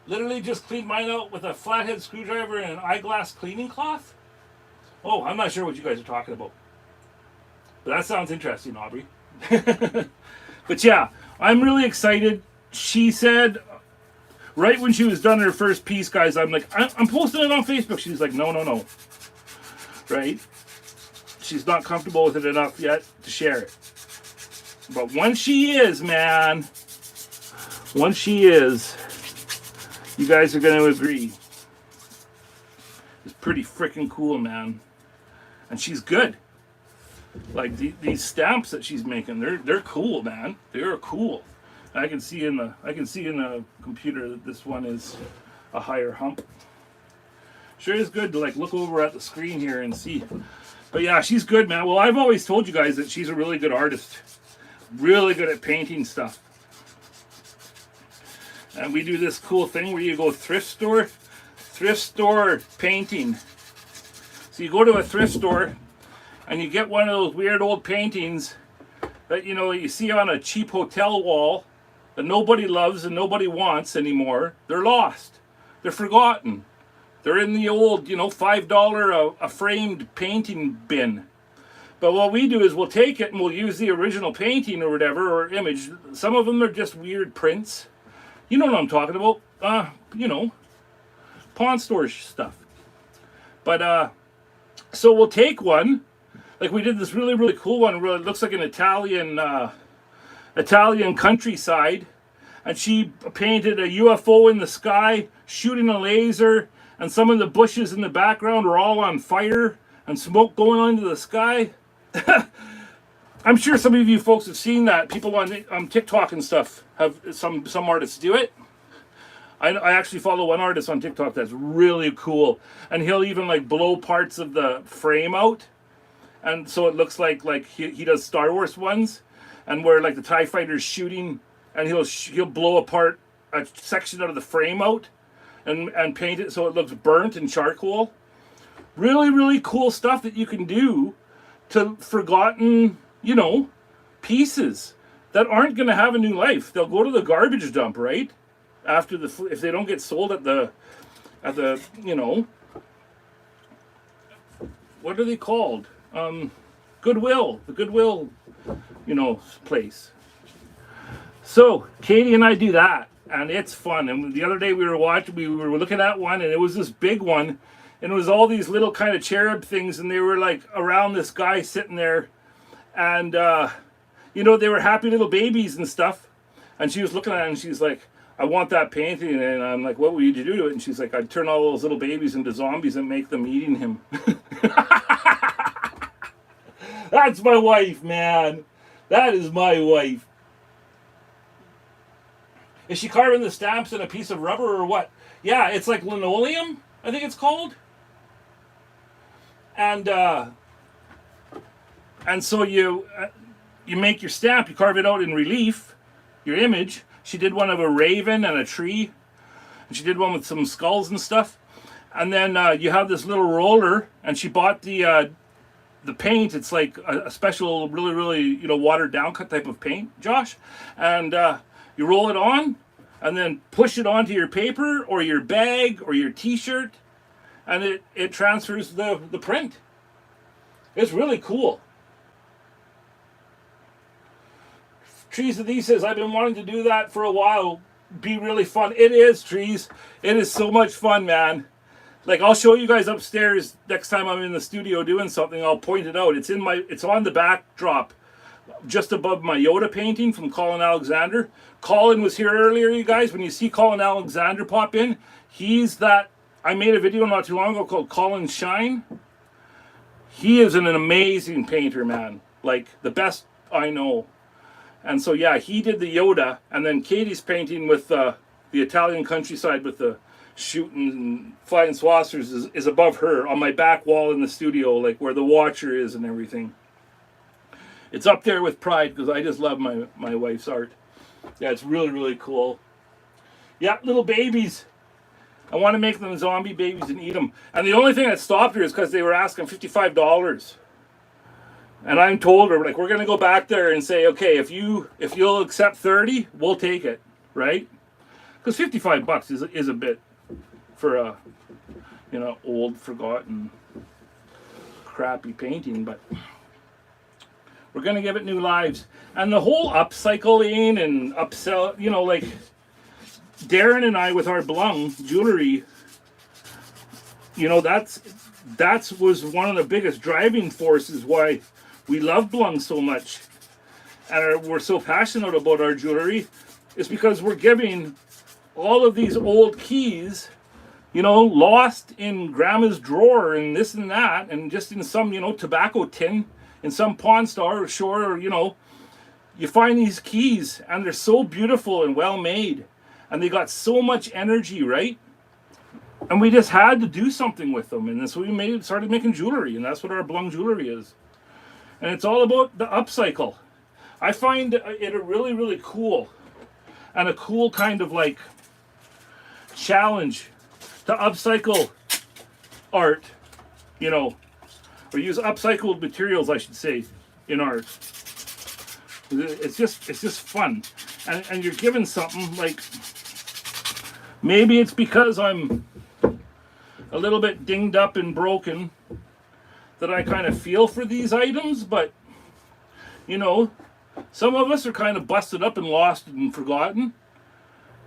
Literally just cleaned mine out with a flathead screwdriver and an eyeglass cleaning cloth. Oh, I'm not sure what you guys are talking about. But that sounds interesting, Aubrey. But yeah, I'm really excited. She said, right when she was done her first piece, guys, I'm like, I'm posting it on Facebook. She's like, no, no, no. Right? She's not comfortable with it enough yet to share it. But once she is, man, once she is, you guys are going to agree. It's pretty freaking cool, man. And she's good. Like these stamps that she's making, they're cool, man. They're cool. I can see in the computer that this one is a higher hump. Sure is good to like look over at the screen here and see. But yeah, she's good, man. Well, I've always told you guys that she's a really good artist. Really good at painting stuff. And we do this cool thing where you go thrift store painting. So you go to a thrift store and you get one of those weird old paintings that, you know, you see on a cheap hotel wall that nobody loves and nobody wants anymore. They're lost. They're forgotten. They're in the old, you know, $5 a framed painting bin. But what we do is we'll take it and we'll use the original painting or whatever, or image. Some of them are just weird prints. You know what I'm talking about. You know, pawn store stuff. But, so we'll take one. Like we did this really, really cool one. Really looks like an Italian countryside. And she painted a UFO in the sky, shooting a laser. And some of the bushes in the background were all on fire and smoke going on into the sky. I'm sure some of you folks have seen that. People on TikTok and stuff have some artists do it. I actually follow one artist on TikTok that's really cool, and he'll even like blow parts of the frame out, and so it looks like he does Star Wars ones, and where like the TIE fighter's shooting, and he'll blow apart a section of the frame out, and paint it so it looks burnt and charcoal. Really, really cool stuff that you can do to forgotten, you know, pieces that aren't going to have a new life. They'll go to the garbage dump, right? After if they don't get sold at the you know, what are they called? Goodwill, the Goodwill, you know, place. So Katie and I do that, and it's fun. And the other day we were looking at one, and it was this big one, and it was all these little kind of cherub things, and they were like around this guy sitting there, and you know, they were happy little babies and stuff. And she was looking at it, and she's like, I want that painting. And I'm like, what would you do to it? And she's like, I'd turn all those little babies into zombies and make them eating him. That's my wife, man. That is my wife. Is she carving the stamps in a piece of rubber or what? Yeah, it's like linoleum, I think it's called. And so you make your stamp, you carve it out in relief, your image. She did one of a raven and a tree, and she did one with some skulls and stuff. And then you have this little roller, and she bought the paint. It's like a special, really, really, you know, watered down cut type of paint, Josh. And you roll it on, and then push it onto your paper or your bag or your t-shirt, and it transfers the print. It's really cool. Trees of These says, I've been wanting to do that for a while. Be really fun. It is, Trees. It is so much fun, man. Like, I'll show you guys upstairs next time I'm in the studio doing something. I'll point it out. It's on the backdrop just above my Yoda painting from Colin Alexander. Colin was here earlier, you guys. When you see Colin Alexander pop in, he's that. I made a video not too long ago called Colin Shine. He is an amazing painter, man. Like, the best I know. And so, yeah, he did the Yoda, and then Katie's painting with the Italian countryside with the shooting and flying saucers is above her on my back wall in the studio, like where the watcher is and everything. It's up there with pride because I just love my wife's art. Yeah, it's really, really cool. Yeah, little babies. I want to make them zombie babies and eat them. And the only thing that stopped her is because they were asking $55. And I'm told her, like, we're going to go back there and say, okay, if you'll accept 30, we'll take it, right? Because $55 is a bit for a, you know, old, forgotten, crappy painting, but we're going to give it new lives. And the whole upcycling and upsell, you know, like Darren and I with our Blung jewelry, you know, that's was one of the biggest driving forces why we love Blung so much and we're so passionate about our jewelry, is because we're giving all of these old keys, you know, lost in grandma's drawer and this and that, and just in some, you know, tobacco tin in some pawn store or shore, or, you know, you find these keys and they're so beautiful and well made and they got so much energy, right? And we just had to do something with them, and so we started making jewelry, and that's what our Blung jewelry is. And it's all about the upcycle. I find it a really, really cool and a cool kind of like challenge to upcycle art, you know, or use upcycled materials, I should say, in art. It's just fun, and you're given something like, maybe it's because I'm a little bit dinged up and broken that I kind of feel for these items, but you know, some of us are kind of busted up and lost and forgotten.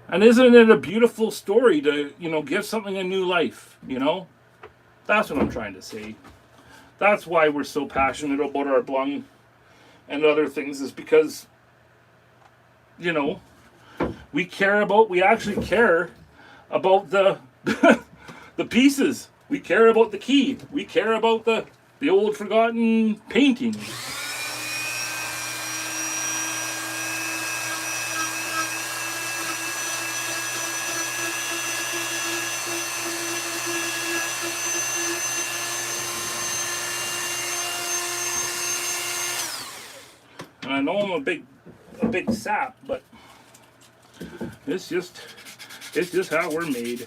And isn't it a beautiful story to, you know, give something a new life, you know? That's what I'm trying to say. That's why we're so passionate about our Blung and other things, is because, you know, we actually care about the the pieces. We care about the key. We care about the old forgotten painting. And I know I'm a big sap, but it's just how we're made.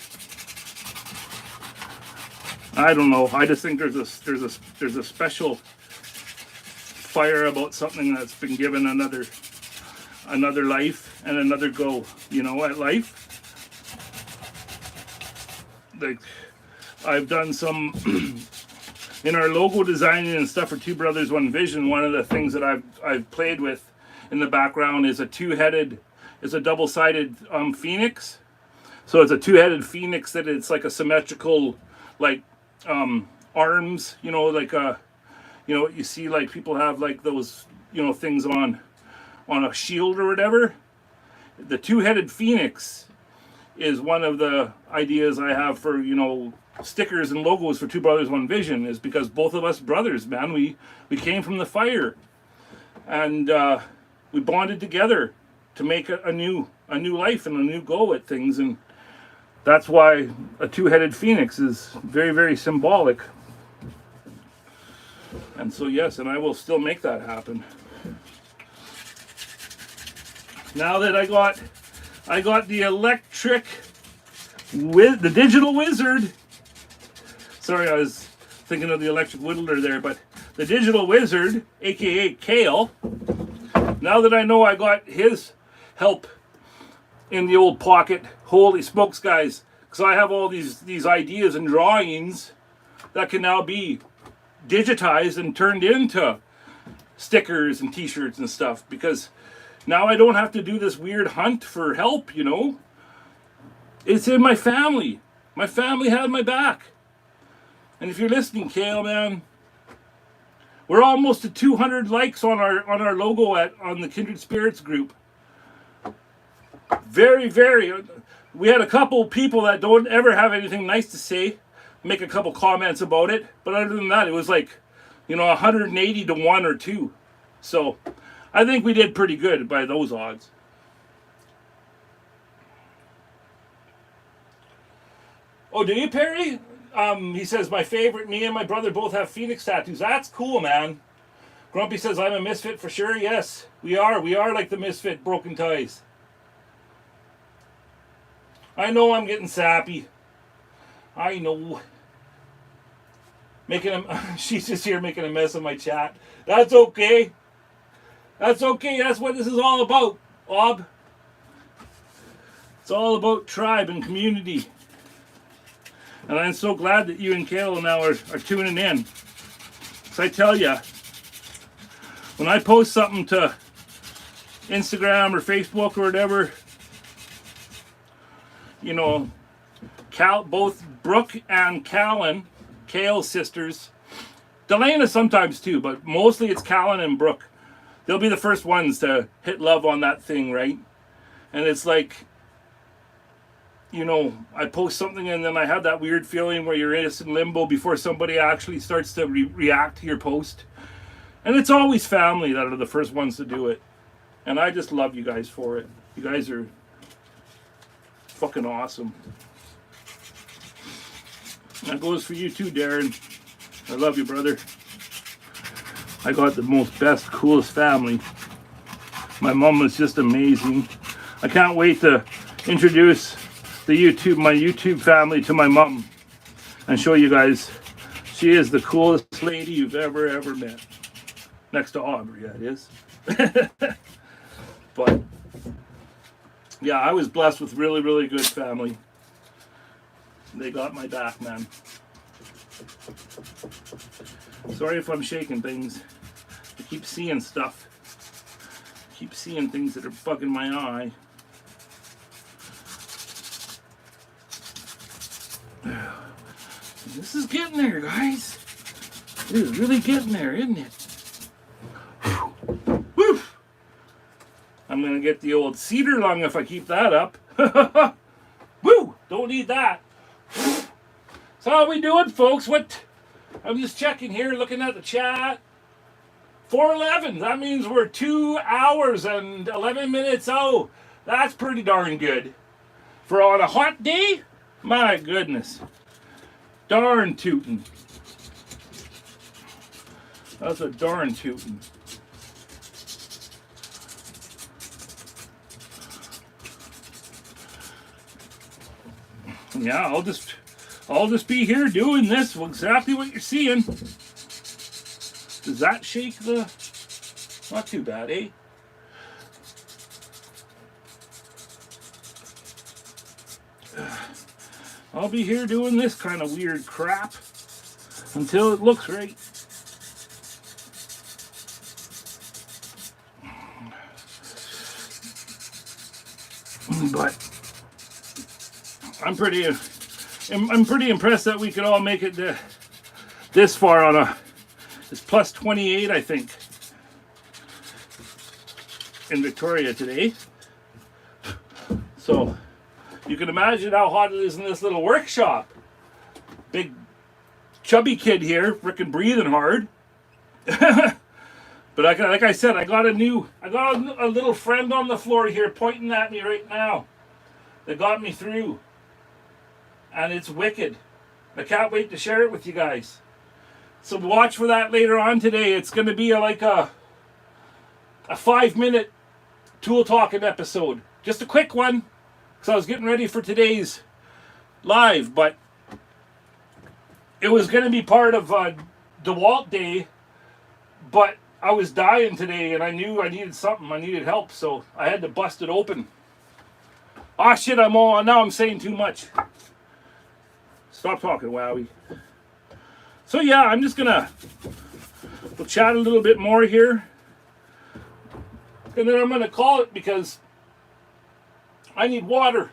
I don't know. I just think there's a special fire about something that's been given another life and another go, you know, at life. Like, I've done some in our logo designing and stuff for Two Brothers One Vision. One of the things that I've played with in the background is a double-sided phoenix. So it's a two-headed phoenix that it's like a symmetrical, like arms, you know, like you know, you see like people have like those, you know, things on a shield or whatever. The two-headed phoenix is one of the ideas I have for, you know, stickers and logos for Two Brothers One Vision, is because both of us brothers, man, we came from the fire, and we bonded together to make a new life and a new go at things. And that's why a two-headed phoenix is very, very symbolic. And so yes, and I will still make that happen. Now that I got the electric with the digital wizard. Sorry, I was thinking of the electric whittler there, but the digital wizard, aka Kale. Now that I know I got his help in the old pocket, holy smokes, guys, because I have all these ideas and drawings that can now be digitized and turned into stickers and t-shirts and stuff, because now I don't have to do this weird hunt for help, you know. It's in my family. My family had my back. And if you're listening, Kale, man, we're almost to 200 likes on our logo on the Kindred Spirits group. Very, very. We had a couple people that don't ever have anything nice to say, make a couple comments about it, but other than that, it was like, you know, 180 to 1 or 2. So I think we did pretty good by those odds. Oh, do you, Perry? He says, my favorite, me and my brother both have Phoenix tattoos. That's cool, man. Grumpy says, I'm a misfit for sure. Yes, we are. We are like the misfit broken ties. I know I'm getting sappy. I know. She's just here making a mess of my chat. That's okay. That's okay. That's what this is all about, Bob. It's all about tribe and community. And I'm so glad that you and Kayla now are tuning in. So I tell you, when I post something to Instagram or Facebook or whatever, you know, both Brooke and Callan, Kale's sisters, Delana sometimes too, but mostly it's Callan and Brooke. They'll be the first ones to hit love on that thing, right? And it's like, you know, I post something and then I have that weird feeling where you're in limbo before somebody actually starts to react to your post. And it's always family that are the first ones to do it. And I just love you guys for it. You guys are fucking awesome. That goes for you too, Darren. I love you, brother. I got the most best, coolest family. My mom was just amazing. I can't wait to introduce my YouTube family to my mom and show you guys. She is the coolest lady you've ever met. Next to Aubrey, that is. But yeah, I was blessed with really, really good family. They got my back, man. Sorry if I'm shaking things. I keep seeing stuff. I keep seeing things that are bugging my eye. This is getting there, guys. It is really getting there, isn't it? Woo! I'm gonna get the old cedar lung if I keep that up. Woo! Don't need that. So how we doing, folks? I'm just checking here, looking at the chat. 4:11. That means we're 2 hours and 11 minutes. Oh, that's pretty darn good. For on a hot day? My goodness. Darn tootin'. That's a darn tootin'. Yeah, I'll just be here doing this. Exactly what you're seeing. Does that shake the... Not too bad, eh? I'll be here doing this kind of weird crap until it looks right. But I'm pretty impressed that we could all make it this far on it's plus 28, I think, in Victoria today. So you can imagine how hot it is in this little workshop. Big chubby kid here, frickin' breathing hard. But like I said, I got a little friend on the floor here pointing at me right now that got me through. And it's wicked. I can't wait to share it with you guys. So watch for that later on today. It's going to be like a 5-minute tool talking episode. Just a quick one, because I was getting ready for today's live, but it was going to be part of DeWalt Day, but I was dying today and I knew I needed something. I needed help, so I had to bust it open. Ah, shit, now I'm saying too much. Stop talking, Wowie. So yeah, I'm just we'll chat a little bit more here. And then I'm gonna call it because I need water.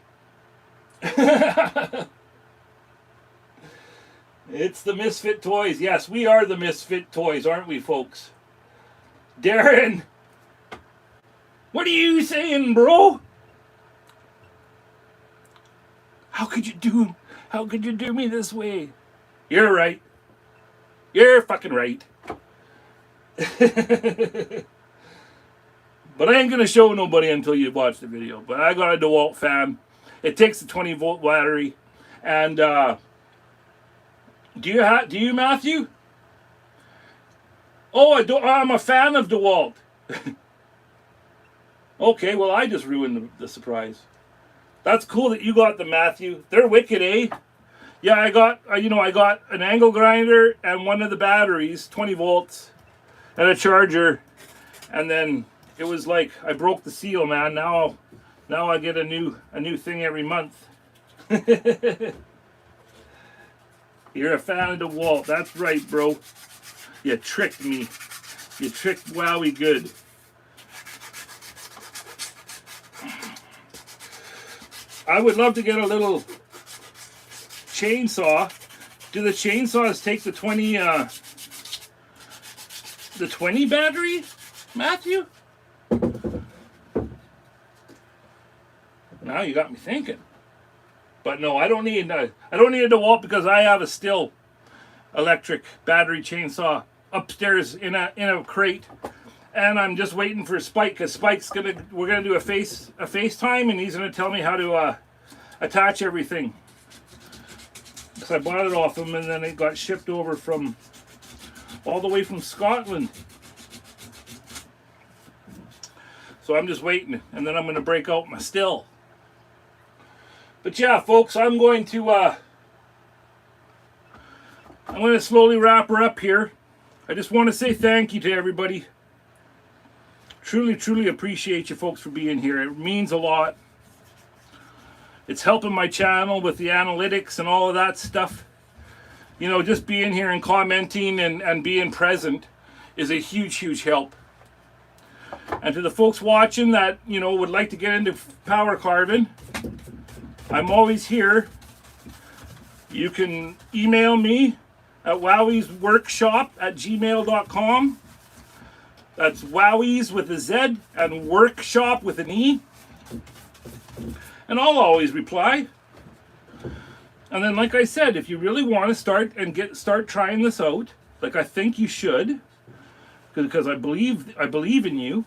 It's the Misfit Toys. Yes, we are the Misfit Toys, aren't we, folks? Darren, what are you saying, bro? How could you do me this way? You're right. You're fucking right. But I ain't gonna show nobody until you watch the video. But I got a DeWalt fan. It takes a 20-volt battery. And do you, Matthew? Oh, I'm a fan of DeWalt. Okay, well, I just ruined the surprise. That's cool that you got them, Matthew. They're wicked, eh? Yeah, I got, I got an angle grinder and one of the batteries, 20 volts, and a charger. And then it was like I broke the seal, man. Now I get a new thing every month. You're a fan of DeWalt. That's right, bro. You tricked me. You tricked Wowie good. I would love to get a little chainsaw. Do the chainsaws take the 20 battery, Matthew? Now you got me thinking. But no, I don't need a DeWalt because I have a still electric battery chainsaw upstairs in a crate. And I'm just waiting for Spike, because we're gonna do a FaceTime, and he's gonna tell me how to attach everything. Because I bought it off him, and then it got shipped over all the way from Scotland. So I'm just waiting, and then I'm gonna break out my still. But yeah, folks, I'm going to slowly wrap her up here. I just want to say thank you to everybody. Truly, truly appreciate you folks for being here. It means a lot. It's helping my channel with the analytics and all of that stuff. You know, just being here and commenting and being present is a huge, huge help. And to the folks watching that, would like to get into power carving, I'm always here. You can email me at wowwy'sworkshop@gmail.com. That's Wowwy'z with a Z and Workshop with an E. And I'll always reply. And then, like I said, if you really want to start trying this out, like I think you should, because I believe in you,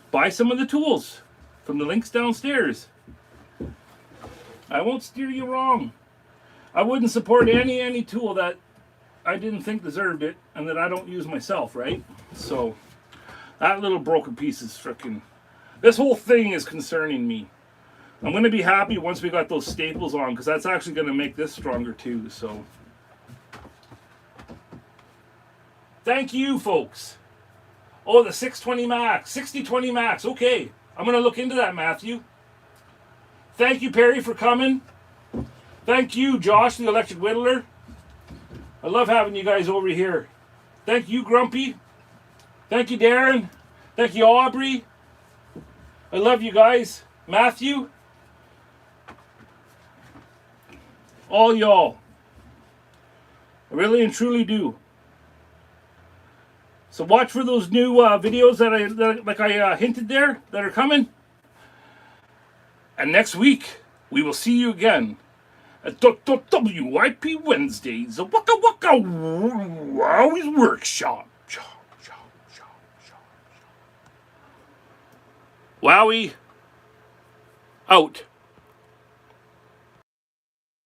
buy some of the tools from the links downstairs. I won't steer you wrong. I wouldn't support any tool that I didn't think deserved it and that I don't use myself, right? So that little broken piece is freaking... This whole thing is concerning me. I'm going to be happy once we got those staples on, because that's actually going to make this stronger too, so... Thank you, folks. Oh, the 620 Max. 6020 Max. Okay. I'm going to look into that, Matthew. Thank you, Perry, for coming. Thank you, Josh, the electric whittler. I love having you guys over here. Thank you, Grumpy. Thank you, Darren. Thank you, Aubrey. I love you guys. Matthew. All y'all. I really and truly do. So watch for those new videos that I hinted there that are coming. And next week, we will see you again at WIP Wednesdays, a Waka Waka Wowwy'z Workshop. Wowie out.